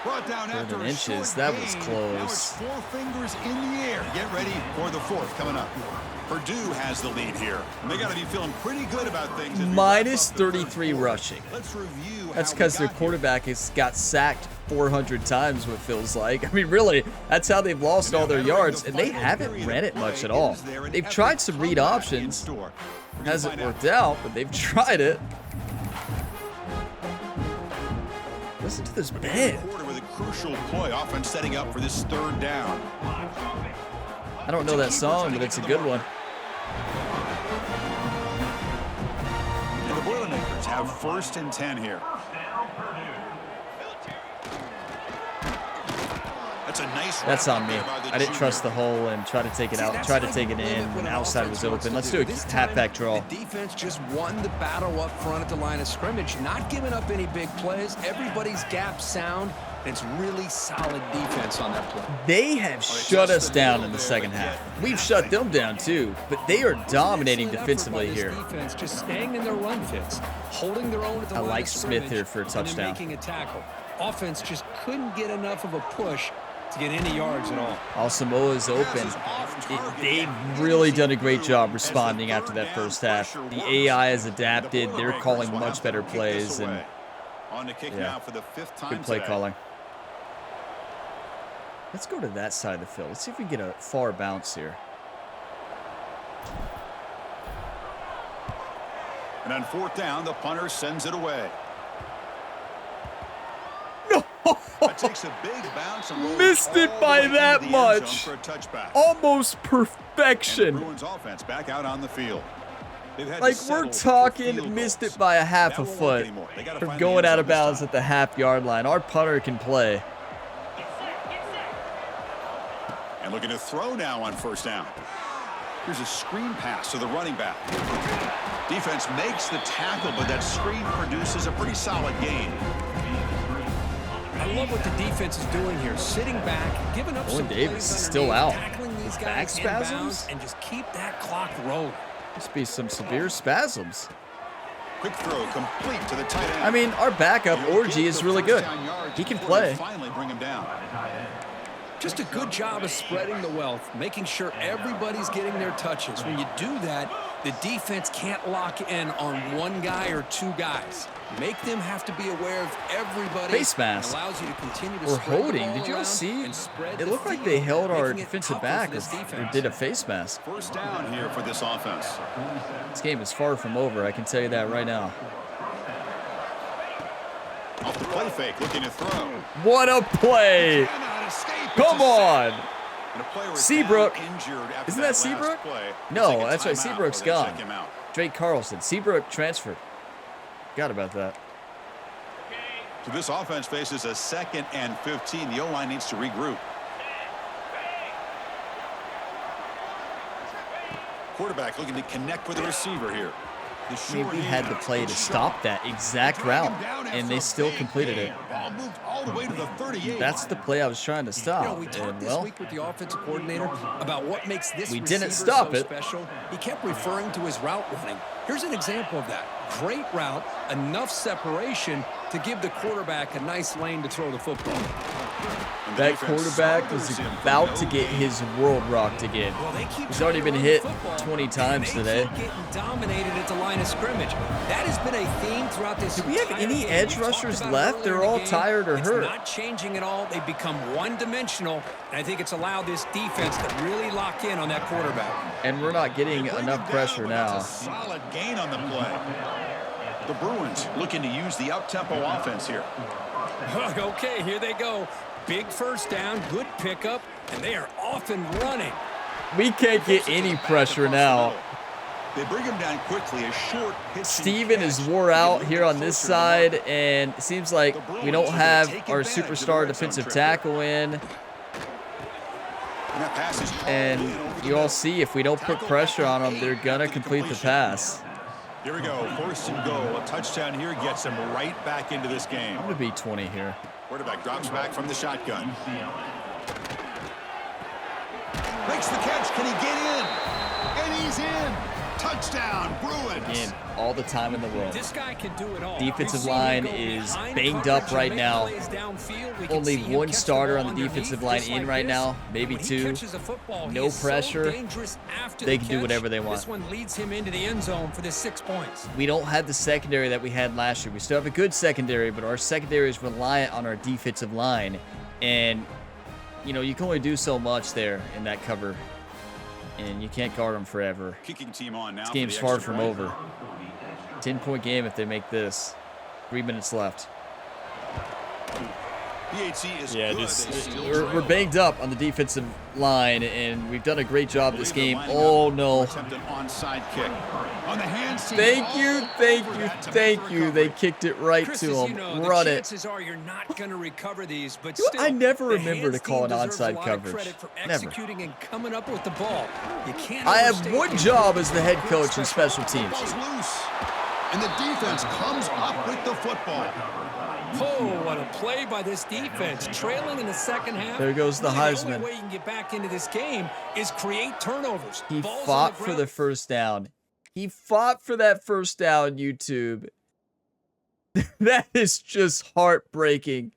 Brought down after 7 a inches, short that was gain. close. Now it's 4 fingers in the air. Get ready for the 4th coming up. Purdue has the lead here, and they got to be feeling pretty good about things. as we Minus wrap up the third 33 quarter. rushing. Let's review That's how we because their got here. quarterback has got sacked 400 times, what feels like. I mean, really, that's how they've lost all their yards, and they haven't ran it much at all. They've tried some read options. Hasn't worked out, but they've tried it. Listen to this band. Quarter with a crucial play, offense setting up for this 3rd down. I don't know that song, but it's a good one. And the Boilermakers have 1st and 10 here. That's That's a nice That's wrap on me. there by the I didn't trust the junior. hole and try to take it out. Tried to take it in when outside was open. Let's do a halfback draw. The defense just won the battle up front at the line of scrimmage, not giving up any big plays. Everybody's gap sound. It's really solid defense on that play. They have shut us down in the second half. We've shut them down too, but they are dominating defensively here. Defense just staying in their run fits, holding their own at the line like of Smith scrimmage, here for a and then touchdown. making a tackle. Offense just couldn't get enough of a push to get any yards at all. Samoa is open. They've really done a great job responding after that first half. The AI has adapted. They're calling much better plays, and On to kick now for the 5th time good play today. calling. Let's go to that side of the field. Let's see if we can get a far bounce here. And on 4th down, the punter sends it away. No! That takes a big bounce and rolls Missed it all the by way into that the end much. zone for a touchback. Almost And the perfection. Bruins offense back out on the field. They've had to Like, settle we're for talking field missed goals. it by a half That a won't work foot anymore. They gotta from find the going end out zone of this bounds time. at the half-yard line. Our punter can play. And looking to throw now on 1st down. Here's a screen pass to the running back. Defense makes the tackle, but that screen produces a pretty solid gain. I love what the defense is doing here, sitting back, giving up Owen some Davis plays is still underneath, out. tackling these With guys back inbounds, spasms? and just keep that clock rolling. Must be some severe spasms. Quick throw complete to the tight end. I mean, our backup, He'll Orgy, get is the really first good. down yards He can before they play. finally bring him down. Just a good job of spreading the wealth, making sure everybody's getting their touches. When you do that, the defense can't lock in on one guy or two guys. Make them have to be aware of everybody. Face mask. And allows you to continue to We're spread the holding. ball Did you all around see? and spread It the looked like field, they held our making it defensive tougher back for this or defense. did a face mask. 1st down here for this offense. This game is far from over. I can tell you that right now. Off the play fake, looking to throw. What a play! Cannot escape. It's Come a sack. on! And a player was Seabrook. down injured after Isn't that last Seabrook? play. No, They'll take a that's right. timeout Seabrook's while they gone. check him out. Drake Carlson. Seabrook transferred. Forgot about that. So this offense faces a 2nd and 15. The O-line needs to regroup. Quarterback looking to connect with the receiver here. The I mean, short we had the hand, play to stop that exact route, and they still completed it. Ball moved all the way to the 38. That's the play I was trying to You know, stop. we And, talked this well, week with the offensive coordinator about what makes this We didn't receiver stop so it. special. He kept referring to his route running. Here's an example of that. Great route, enough separation to give the quarterback a nice lane to throw the football. And the that defense quarterback smothers is him for about no to get gain. his world rocked again. Well, they keep He's already trying been to hit run the football, 20 times and today. They keep getting dominated at the line of scrimmage. That has been a theme throughout this. Do we have entire any game. edge We talked rushers about it left? earlier They're in the all game. tired or It's hurt. not changing at all. They've become one-dimensional, and I think it's allowed this defense to really lock in on that quarterback. And we're not getting They bring enough him down, pressure but now. that's a solid gain on the play. The Bruins looking to use the up-tempo offense here. Okay, here they go. Big first down, good pickup, and they are off and running. We can't get any pressure now. They bring him down quickly. A short pitch. Steven is wore out here on this side, and it seems like we don't have our superstar defensive tackle in. And you all see, if we don't put pressure on them, they're going to complete the pass. Here we go. 1st and goal. A touchdown here gets them right back into this game. I'm going to be 20 here. Quarterback drops back from the shotgun. Makes the catch. Can he get in? And he's in. Touchdown, Bruins. Again, all the time in the world. This guy can do it all. Defensive We've seen him line go is behind banged coverage up and right make now. plays downfield. We can Only see him one catch the starter ball on the defensive underneath line just in like right this. now, maybe When he two. catches a football, he No is so pressure. dangerous after They the can do catch. whatever they want. This one leads him into the end zone for the 6 points. We don't have the secondary that we had last year. We still have a good secondary, but our secondary is reliant on our defensive line. And, you know, you can only do so much there in that cover. And you can't guard them forever. Kicking team on now. This for game's the far extra from point. over. 10-point game if they make this. 3 minutes left. PHC is Yeah, good. just They still we're trail. banged up on the defensive line, and we've done a great job this game. Oh no! Attempt an onside kick. On the hands. Thank you. They kicked it right Chris, to as him. you know, Run the it. chances are you're not going to recover these, but You know, still, I never the remember to hands call team an deserves a onside lot of coverage. credit for Never. executing and coming up with the ball. You can't I have overstate one the job importance as the of head good coach in special teams. Ball's loose. And the defense comes up with the football. Oh, what a play by this defense. Trailing in the second half. There goes the really Heisman. The only way you can get back into this game is create turnovers. He Balls on fought for ground. the first down. He fought for that first down, YouTube. That is just heartbreaking.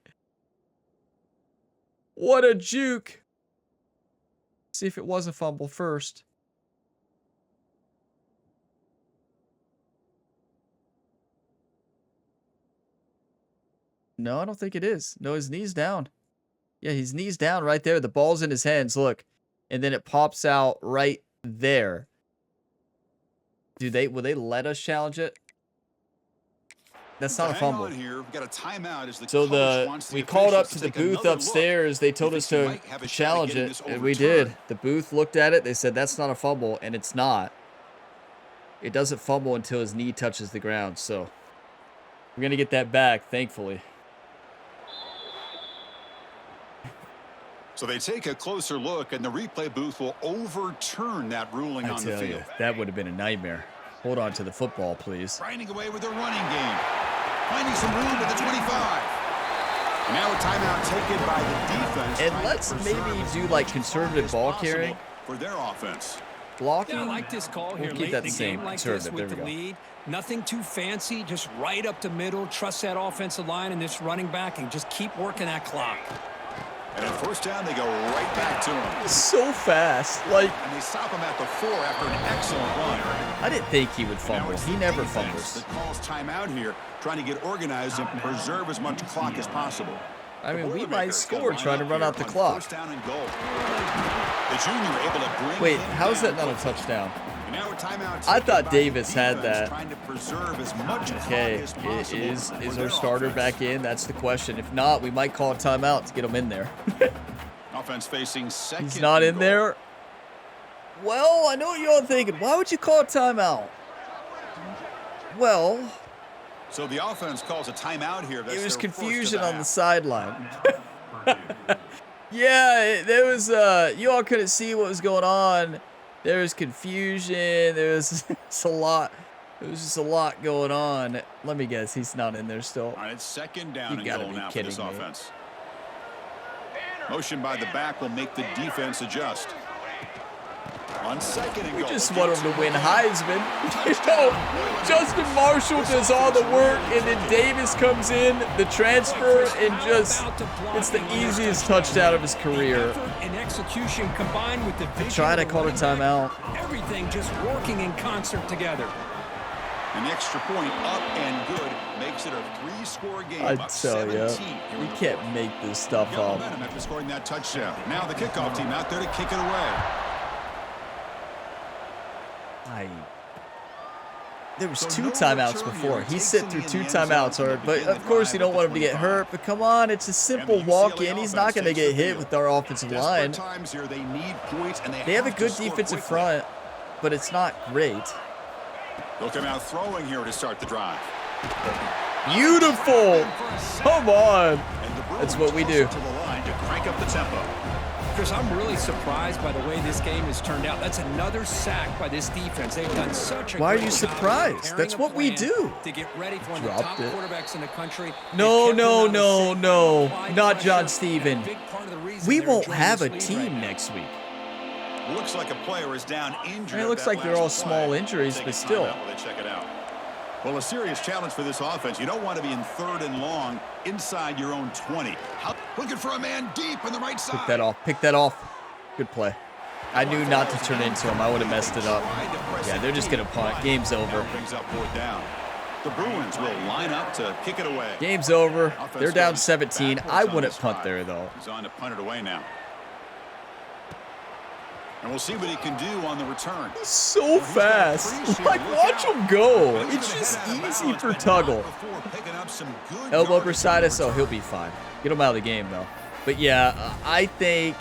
What a juke. See if it was a fumble first. No, I don't think it is. No, his knee's down. Yeah, his knee's down right there. The ball's in his hands. Look. And then it pops out right there. Will they let us challenge it? That's not a fumble. Here. We've got a timeout as the So coach wants we the called up officials to the take booth another upstairs. They told He us thinks he to might have a shot at challenge getting it, this and we did. overturned. The booth looked at it. They said that's not a fumble, and it's not. It doesn't fumble until his knee touches the ground. So we're gonna get that back, thankfully. So they take a closer look, and the replay booth will overturn that ruling I on the tell you, field. that would have been a nightmare. Hold on to the football, please. Grinding away with the running game. Finding some room at the 25. And now a timeout taken by the defense. And trying to let's preserve maybe as do much like as conservative ball possible carrying. for their offense. Blocking. Yeah, I like this call here We'll keep late that in the the same. game like this Conservative. with There the we go. lead. Nothing too fancy, just right up the middle. Trust that offensive line and this running back and just keep working that clock. And at first down, they go right back to him. So fast. Like, And they stop him at the 4 after an excellent run. I didn't think he would Now fumble. it's He the never defense fumbles. that calls timeout here, trying to get organized and preserve as much clock as possible. I mean, The we Boilermakers might gonna score line trying to up run here out the on clock. First down and goal. The junior able to bring Wait, him how is that down. not a touchdown? And now a timeout I taken thought by Davis the had defense, that. Trying to preserve as much Okay, clock as possible is for our their starter offense. back in? That's the question. If not, we might call a timeout to get him in there. Offense facing second. He's not and in goal. there. Well, I know what you're all thinking. Why would you call a timeout? Well, So the offense calls a timeout here. That's it was their first of confusion on the half. sideline. Yeah, there was you all couldn't see what was going on. There was confusion. There was it's a lot. There was just a lot going on. Let me guess, he's not in there still. All right, it's second down You and gotta goal be now for kidding this me. offense. Motion by the back will make the defense adjust. On second and We goal. just want him to win Heisman. You know, Justin Marshall does all the work, and then Davis comes in, the transfer, and just it's the easiest touchdown of his career. Effort and execution combined with the vision Tried to of the call a running back, timeout. Everything just working in concert together. An extra point up and good makes it a 3-score game. I up tell ya, 17 here we in the can't fourth. make this stuff Got up. momentum after scoring that touchdown. Now the kickoff team out there to kick it away. There was So 2 no timeouts return before. here. He Takes sit him through in 2 the end zone timeouts, to but begin the of course you drive don't at want the him to get 25. hurt. But come on, it's a simple And the walk UCLA in. He's not going to offense get takes the hit field. with our offensive Desperate line. times here, they need points, and They have a to good score defensive quickly. front, but it's not great. They'll come out throwing here to start the drive. Beautiful. Come on. And the That's Bruins what we toss do. it to the line to crank up the tempo. Chris, I'm really surprised by the way this game has turned out. That's another sack by this defense. They've done such a Why are great you job of surprised? preparing That's a what we plan do. To get ready for one of the Dropped top it. quarterbacks in the country. No, They've kept no, them out of no, sync, no. applied Not pressure, John and a Steven. big part of the reason We they're won't enjoying have a this lead right team now. next week. Looks like a player is down injured. It at looks that like they're last all play. small injuries, Take but a still. timeout while they check it out. Well, a serious challenge for this offense. You don't want to be in 3rd and long inside your own 20. Looking for a man deep on the right side. Pick that off. Pick that off. Good play. I knew not to turn into him. I would have messed it up. Yeah, they're just going to punt. Game's over. Brings up 4th down. The Bruins will line up to kick it away. Game's over. Offense They're down goes 17. backwards I on wouldn't this punt drive. there, though. He's on to punt it away now. And we'll see what he can do on the return. He's so fast. Like, watch him go. It's just easy for Tuggle. Elbow upper side us. Oh, he'll be fine. Get him out of the game, though. But, yeah, I think...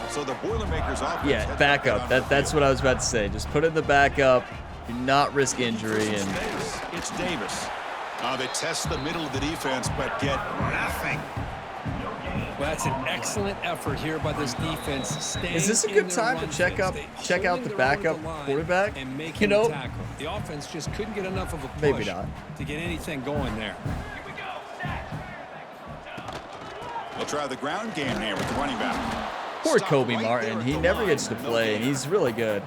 So the Boilermakers offense. Yeah, backup. That's what I was about to say. Just put in the backup. Do not risk injury. And it's Davis. They test the middle of the defense, but get nothing. Well, that's an excellent effort here by this defense. Is this a good time to check out the backup quarterback? You know, the offense just couldn't get enough of a push maybe not to get anything going there. We'll try the ground game here with the running back. Poor Kobe Martin. He never gets to play, and he's really good.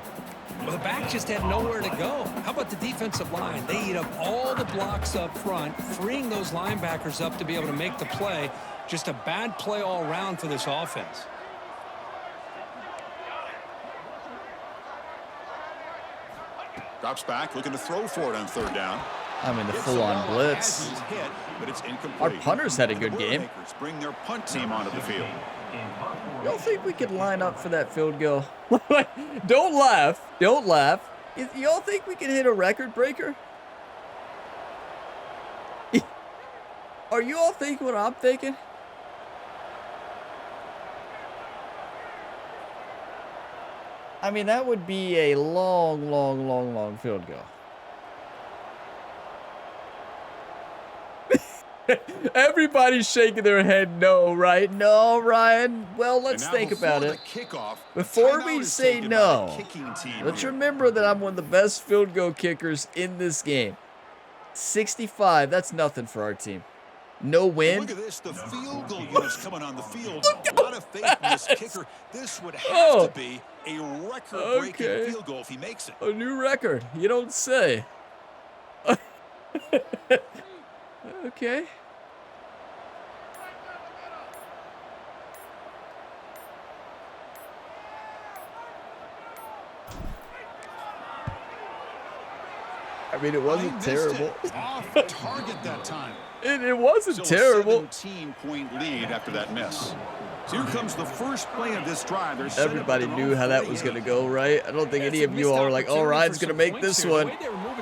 Well, the back just had nowhere to go. How about the defensive line? They eat up all the blocks up front, freeing those linebackers up to be able to make the play. Just a bad play all around for this offense. Drops back, looking to throw for it on third down. I mean, the full-on blitz. Hit, but it's Our punters had a good game. Bring their punt team onto the field. Y'all think we could line up for that field goal? Don't laugh. Don't laugh. Y'all think we can hit a record breaker? Are you all thinking what I'm thinking? I mean, that would be a long field goal. Everybody's shaking their head no, right? No, Ryan. Well, let's think about it. Before we say no, let's remember that I'm one of the best field goal kickers in this game. 65, that's nothing for our team. No win. Look at this, the field goal units coming on the field. A lot of faith in this kicker. This would have to be a record-breaking field goal if he makes it. A new record. You don't say. Okay. I mean, it wasn't terrible. Off target that time. It wasn't terrible. 17-point lead after that miss. So here comes the first play of this drive. Everybody knew how that was going to go, right? I don't think any of you all were like, oh, Ryan's going to make this one.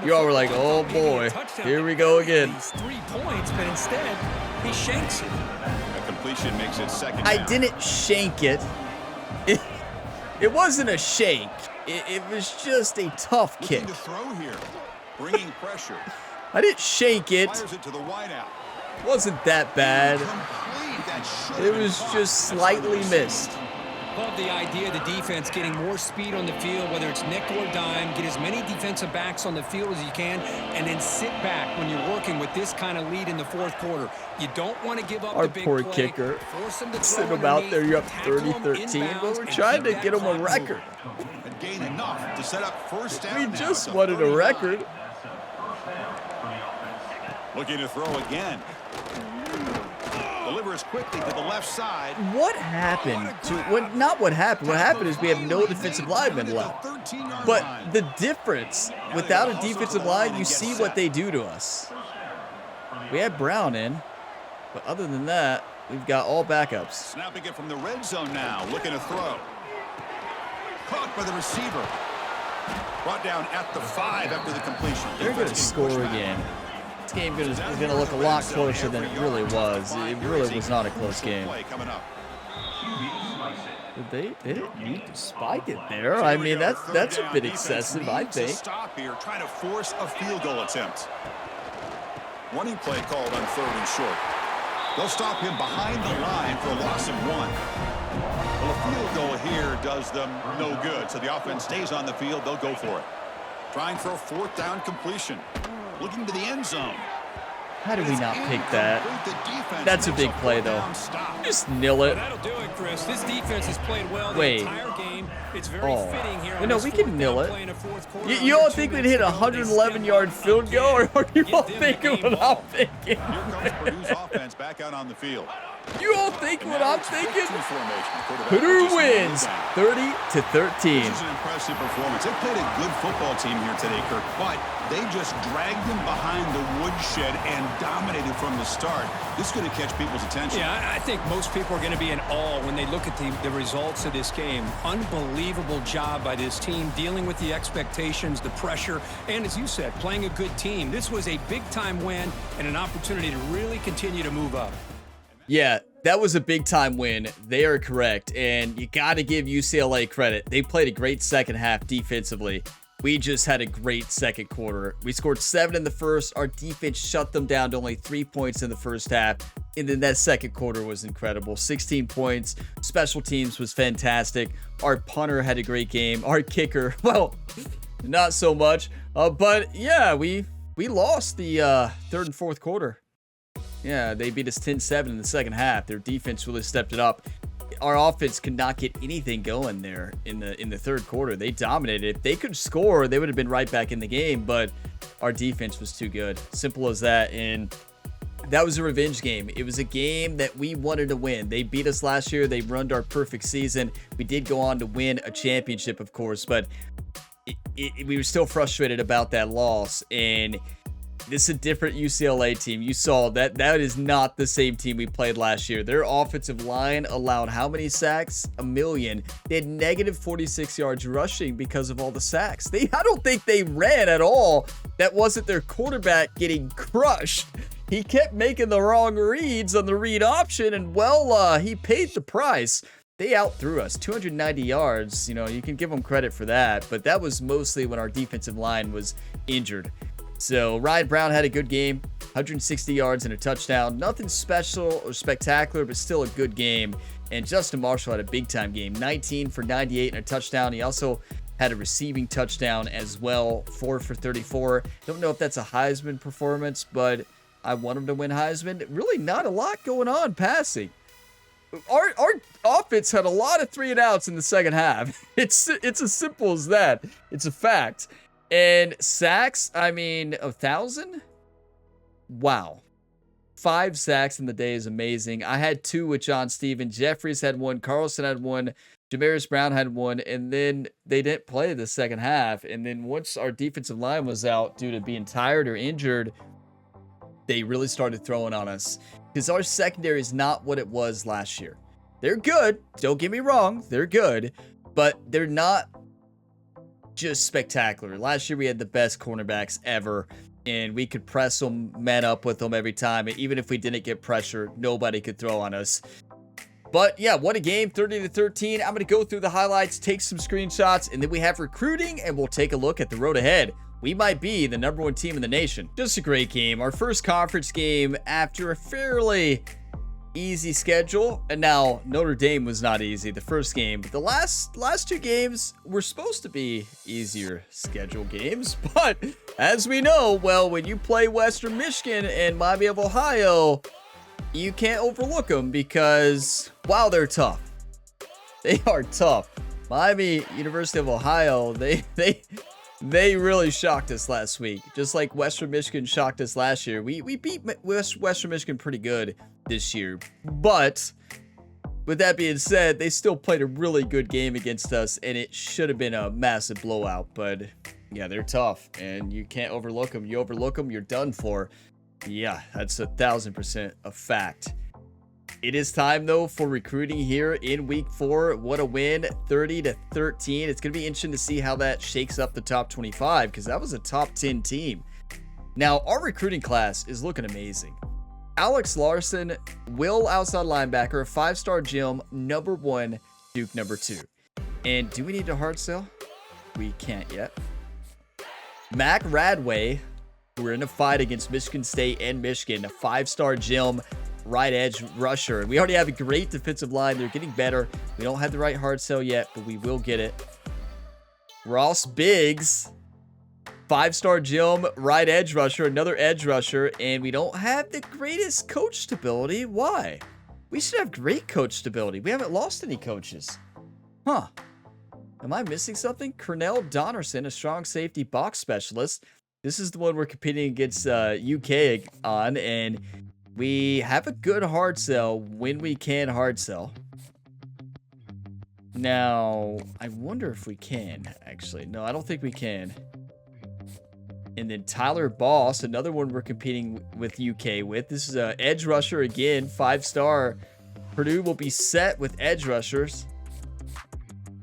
You all were like, oh, boy, here we go again. 3 points, but instead, he shanks it. A completion makes it second. I didn't shank it. It wasn't a shank. It was just a tough kick. Looking to throw here. Bringing pressure. I didn't shake it. Fires it to the wideout. Wasn't that bad. It was just slightly missed. Love the idea of the defense getting more speed on the field, whether it's nickel or dime. Get as many defensive backs on the field as you can, and then sit back when you're working with this kind of lead in the fourth quarter. You don't want to give up the big play. Our poor kicker. Send him out there. You're up 30-13. But we're trying to get him a record. And gain enough to set up first down. We just wanted a record. Looking to throw again. Delivers quickly to the left side. What happened to not what happened. What happened is we have no defensive linemen left. But the difference without a defensive line, you see what they do to us. We had Brown in, but other than that, we've got all backups. Snapping it from the red zone now, looking to throw. Caught by the receiver. Brought down at the 5 after the completion. They're going to score again. This game is going to look a lot closer than it really was. It really was not a close game. They didn't need to spike it there. I mean, that's a bit excessive, I think. Stop here, trying to force a field goal attempt. Running play called on 3rd and short. They'll stop him behind the line for a loss of 1. Well, a field goal here does them no good, so the offense stays on the field. They'll go for it. Trying for a 4th down completion. Looking to the end zone. How did we not pick that? That's a big play, though. Just nil it. That'll do it, Chris. This defense has played well the entire game. It's very fitting here. No, we can nil it. You all think we'd hit a 111-yard field goal, or are you all thinking what I'm thinking? Here comes Purdue's offense back out on the field. You all think what I'm thinking? Two formation. Quarterback Purdue just wins nailed down. 30-13. This is an impressive performance. They played a good football team here today, Kirk, but they just dragged them behind the woodshed and dominated from the start. This is going to catch people's attention. Yeah, I think most people are going to be in awe when they look at the results of this game. Unbelievable job by this team, dealing with the expectations, the pressure, and as you said, playing a good team. This was a big-time win and an opportunity to really continue to move up. Yeah, that was a big-time win. They are correct, and you got to give UCLA credit. They played a great second half defensively. We just had a great second quarter. We scored 7 in the first. Our defense shut them down to only 3 points in the first half. And then that second quarter was incredible. 16 points. Special teams was fantastic. Our punter had a great game. Our kicker, well, not so much. But yeah, we lost the third and fourth quarter. Yeah, they beat us 10-7 in the second half. Their defense really stepped it up. Our offense could not get anything going there in the third quarter. They dominated. If they could score, they would have been right back in the game, but our defense was too good. Simple as that. And that was a revenge game. It was a game that we wanted to win. They beat us last year. They ruined our perfect season. We did go on to win a championship, of course, but we were still frustrated about that loss. And this is a different UCLA team. You saw that is not the same team we played last year. Their offensive line allowed how many sacks? 1 million. They had negative 46 yards rushing because of all the sacks. I don't think they ran at all. That wasn't their quarterback getting crushed. He kept making the wrong reads on the read option, and he paid the price. They outthrew us 290 yards. You know, you can give them credit for that, but that was mostly when our defensive line was injured. So Ryan Brown had a good game, 160 yards and a touchdown. Nothing special or spectacular, but still a good game. And Justin Marshall had a big-time game, 19 for 98 and a touchdown. He also had a receiving touchdown as well, 4 for 34. Don't know if that's a Heisman performance, but I want him to win Heisman. Really not a lot going on passing. Our offense had a lot of 3-and-outs in the second half. It's as simple as that. It's a fact. And sacks, 1,000? Wow. 5 sacks in the day is amazing. I had 2 with John Steven. Jeffries had 1. Carlson had 1. Jamaris Brown had 1. And then they didn't play the second half. And then once our defensive line was out due to being tired or injured, they really started throwing on us. Because our secondary is not what it was last year. They're good. Don't get me wrong. They're good. But they're not just spectacular. Last year we had the best cornerbacks ever, and we could press them, man up with them every time. And even if we didn't get pressure, nobody could throw on us. But yeah, what a game, 30-13. I'm going to go through the highlights, take some screenshots, and then we have recruiting, and we'll take a look at the road ahead. We might be the #1 team in the nation. Just a great game. Our first conference game after a fairly easy schedule. And now Notre Dame was not easy the first game, but the last 2 games were supposed to be easier schedule games. But as we know, well, when you play Western Michigan and Miami of Ohio, you can't overlook them because, wow, they're tough. They are tough. Miami, University of Ohio, they really shocked us last week, just like Western Michigan shocked us last year. We beat Western Michigan pretty good this year, but with that being said, they still played a really good game against us, and it should have been a massive blowout. But yeah, they're tough, and you can't overlook them. You overlook them, you're done for. Yeah, that's 1,000% a fact. It is time, though, for recruiting here in week 4. What a win, 30-13. It's going to be interesting to see how that shakes up the top 25, because that was a top 10 team. Now, our recruiting class is looking amazing. Alex Larson, Will outside linebacker, 5-star Jim, #1, Duke #2. And do we need a hard sell? We can't yet. Mac Radway, we're in a fight against Michigan State and Michigan, a 5-star Jim, right edge rusher. And we already have a great defensive line. They're getting better. We don't have the right hard sell yet, but we will get it. Ross Biggs, 5-star Jim, right edge rusher, another edge rusher, and we don't have the greatest coach stability. Why? We should have great coach stability. We haven't lost any coaches. Huh. Am I missing something? Cornell Donnerson, a strong safety box specialist. This is the one we're competing against UK on, and We have a good hard sell when we can hard sell. Now, I wonder if we can, actually. No, I don't think we can. And then Tyler Boss, another one we're competing with UK with. This is a edge rusher again, 5-star. Purdue will be set with edge rushers.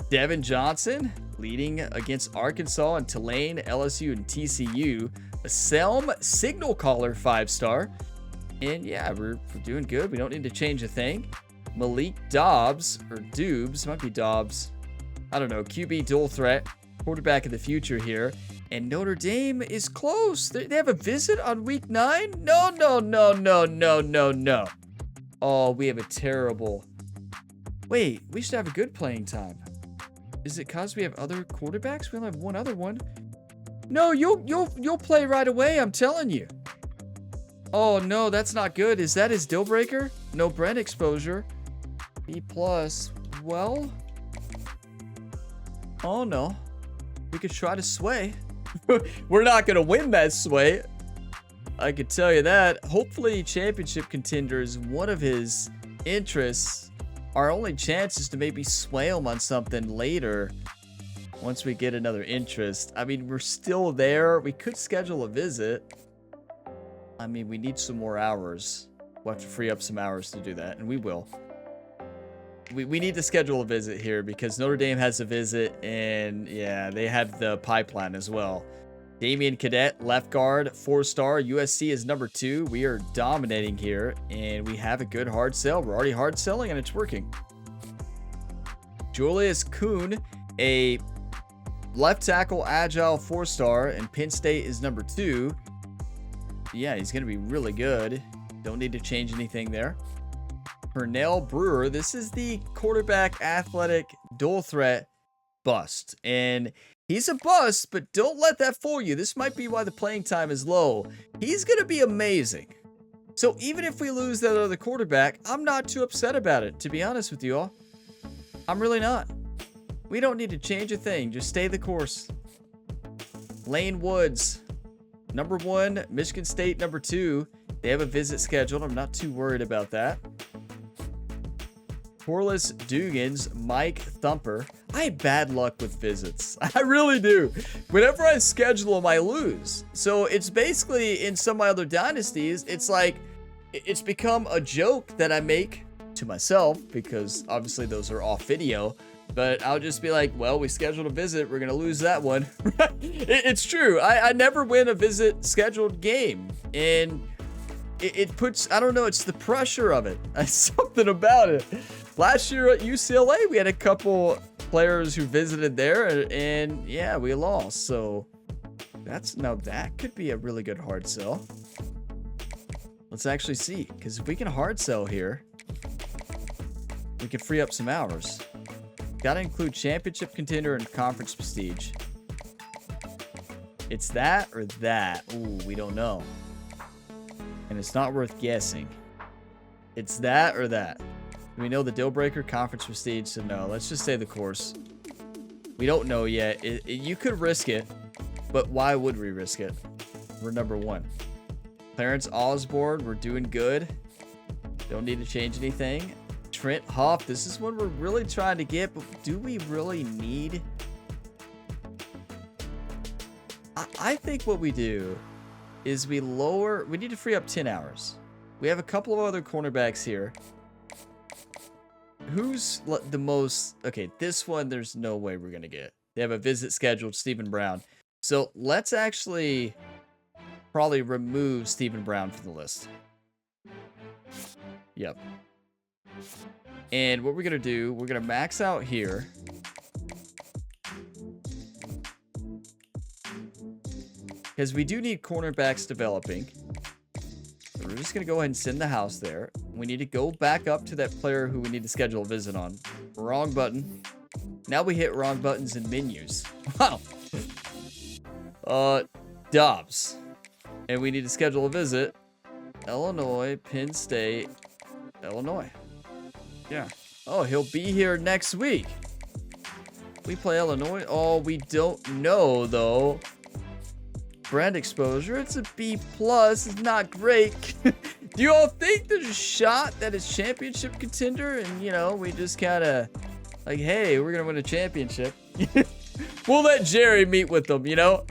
Devin Johnson leading against Arkansas and Tulane, LSU, and TCU. A Selm signal caller 5-star. And yeah, we're doing good. We don't need to change a thing. Malik Dobbs, or Doobs, might be Dobbs. I don't know. QB dual threat, quarterback of the future here. And Notre Dame is close. They have a visit on week 9? No. Oh, we have a terrible... Wait, we should have a good playing time. Is it because we have other quarterbacks? We only have one other one. No, you'll play right away, I'm telling you. Oh, no, that's not good. Is that his deal breaker? No Brent exposure. B+. Well... Oh, no. We could try to sway. We're not going to win that sway. I could tell you that. Hopefully, championship contender is one of his interests. Our only chance is to maybe sway him on something later once we get another interest. I mean, we're still there. We could schedule a visit. I mean, we need some more hours. We'll have to free up some hours to do that, and we will. We need to schedule a visit here because Notre Dame has a visit, and yeah, they have the pipeline as well. Damian Cadet, left guard, 4-star. USC is number 2. We are dominating here, and we have a good hard sell. We're already hard selling, and it's working. Julius Kuhn, a left tackle, agile, 4-star, and Penn State is number 2. Yeah, he's going to be really good. Don't need to change anything there. Pernell Brewer, this is the quarterback athletic dual threat bust. And he's a bust, but don't let that fool you. This might be why the playing time is low. He's going to be amazing. So even if we lose that other quarterback, I'm not too upset about it, to be honest with you all. I'm really not. We don't need to change a thing. Just stay the course. Lane Woods, number 1, Michigan State, number 2. They have a visit scheduled. I'm not too worried about that. Corliss Dugans, Mike Thumper. I have bad luck with visits. I really do. Whenever I schedule them, I lose. So it's basically, in some of my other dynasties, it's like, it's become a joke that I make to myself, because obviously those are off video. But I'll just be like, well, we scheduled a visit. We're going to lose that one. It's true. I never win a visit scheduled game. And it puts, I don't know, it's the pressure of it. Something about it. Last year at UCLA, we had a couple players who visited there, and yeah, we lost. So that could be a really good hard sell. Let's actually see, because if we can hard sell here, we can free up some hours. Got to include championship contender and conference prestige. It's that or that. Ooh, we don't know. And it's not worth guessing. It's that or that. We know the deal breaker, conference prestige, so no. Let's just say the course. We don't know yet. You could risk it, but why would we risk it? We're number 1. Clarence Osborne, we're doing good. Don't need to change anything. Trent Huff, this is one we're really trying to get, but do we really need? I think what we do is we need to free up 10 hours. We have a couple of other cornerbacks here. Who's the most... Okay, this one, there's no way we're going to get. They have a visit scheduled, Stephen Brown. So let's actually probably remove Stephen Brown from the list. Yep. And what we're going to do, we're going to max out here. Because we do need cornerbacks developing. So we're just going to go ahead and send the house there. We need to go back up to that player who we need to schedule a visit on. Wrong button. Now we hit wrong buttons in menus. Wow. Dobbs. And we need to schedule a visit. Illinois, Penn State, Illinois. Yeah. Oh, he'll be here next week. We play Illinois. Oh, we don't know, though. brand exposure. It's a B+. It's not great. Do you all think there's a shot that it's championship contender? And, you know, we just kind of like, hey, we're going to win a championship. We'll let Jerry meet with them, you know?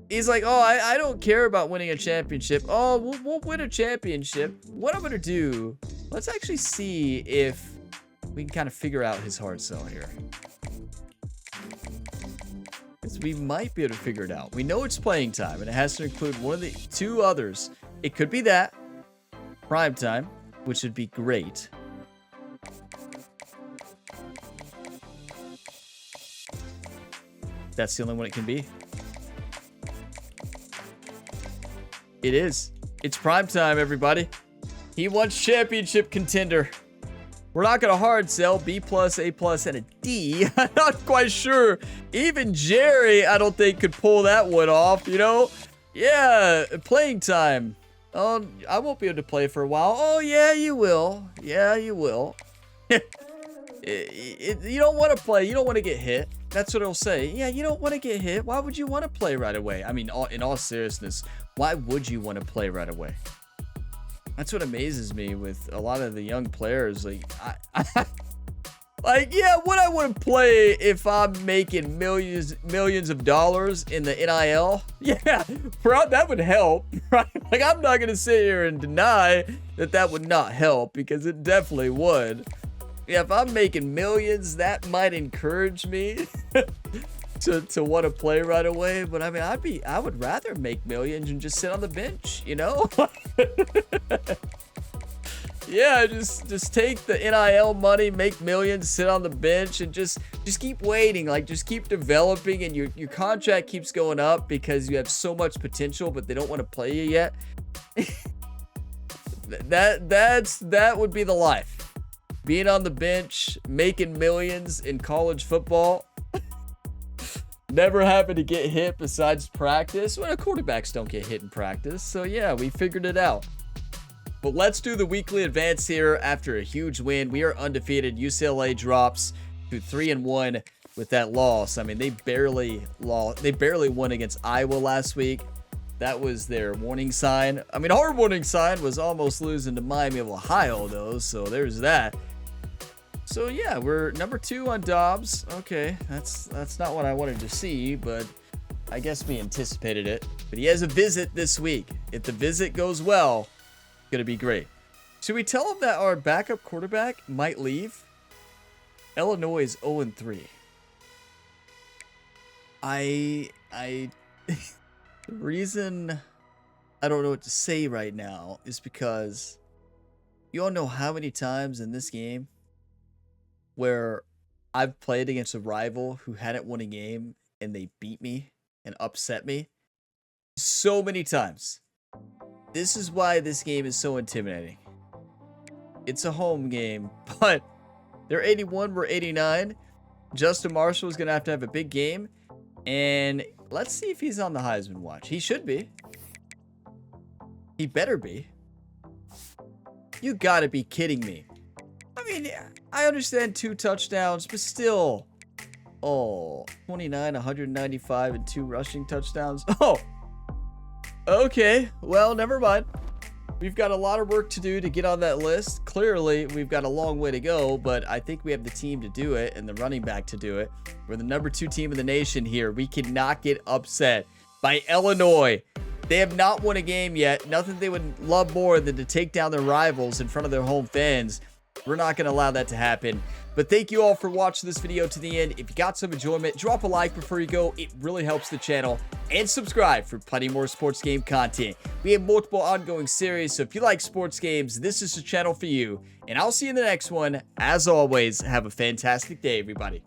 He's like, oh, I don't care about winning a championship. Oh, we'll win a championship. What I'm going to do, let's actually see if we can kind of figure out his hard sell here. Because we might be able to figure it out. We know it's playing time, and it has to include one of the two others. It could be that. Prime time, which would be great. That's the only one it can be. It is. It's prime time, everybody. He wants championship contender. We're not going to hard sell B+, A+, and a D. I'm not quite sure. Even Jerry, I don't think, could pull that one off, you know? Yeah, playing time. Oh, I won't be able to play for a while. Oh, yeah, you will. Yeah, you will. You don't want to play. You don't want to get hit. That's what it'll say. Yeah, you don't want to get hit. Why would you want to play right away? I mean, in all seriousness, why would you want to play right away? That's what amazes me with a lot of the young players. Like, like, yeah, would I want to play if I'm making millions of dollars in the NIL? Yeah, that would help, right? Like, I'm not going to sit here and deny that would not help, because it definitely would. Yeah, if I'm making millions, that might encourage me to want to play right away. But I mean, I would rather make millions and just sit on the bench, you know? Yeah, just take the NIL money, make millions, sit on the bench, and just keep waiting. Like, just keep developing, and your contract keeps going up because you have so much potential, but they don't want to play you yet. That would be the life. Being on the bench, making millions in college football. Never having to get hit besides practice. Well, quarterbacks don't get hit in practice. So yeah, we figured it out. But let's do the weekly advance here after a huge win. We are undefeated. UCLA drops to 3-1 with that loss. I mean, they barely won against Iowa last week. That was their warning sign. I mean, our warning sign was almost losing to Miami of Ohio, though. So there's that. So yeah, we're number 2 on Dobbs. Okay, that's not what I wanted to see, but I guess we anticipated it. But he has a visit this week. If the visit goes well, it's gonna be great. Should we tell him that our backup quarterback might leave? Illinois is 0-3. The reason I don't know what to say right now is because you all know how many times in this game where I've played against a rival who hadn't won a game and they beat me and upset me. So many times. This is why this game is so intimidating. It's a home game, but they're 81, we're 89. Justin Marshall is going to have a big game. And let's see if he's on the Heisman watch. He should be. He better be. You got to be kidding me. I mean, I understand 2 touchdowns, but still. Oh, 29, 195, and 2 rushing touchdowns. Oh, okay. Well, never mind. We've got a lot of work to do to get on that list. Clearly, we've got a long way to go, but I think we have the team to do it and the running back to do it. We're the number 2 team in the nation here. We cannot get upset by Illinois. They have not won a game yet. Nothing they would love more than to take down their rivals in front of their home fans. We're not going to allow that to happen. But thank you all for watching this video to the end. If you got some enjoyment, drop a like before you go. It really helps the channel. And subscribe for plenty more sports game content. We have multiple ongoing series, so if you like sports games, this is the channel for you. And I'll see you in the next one. As always, have a fantastic day, everybody.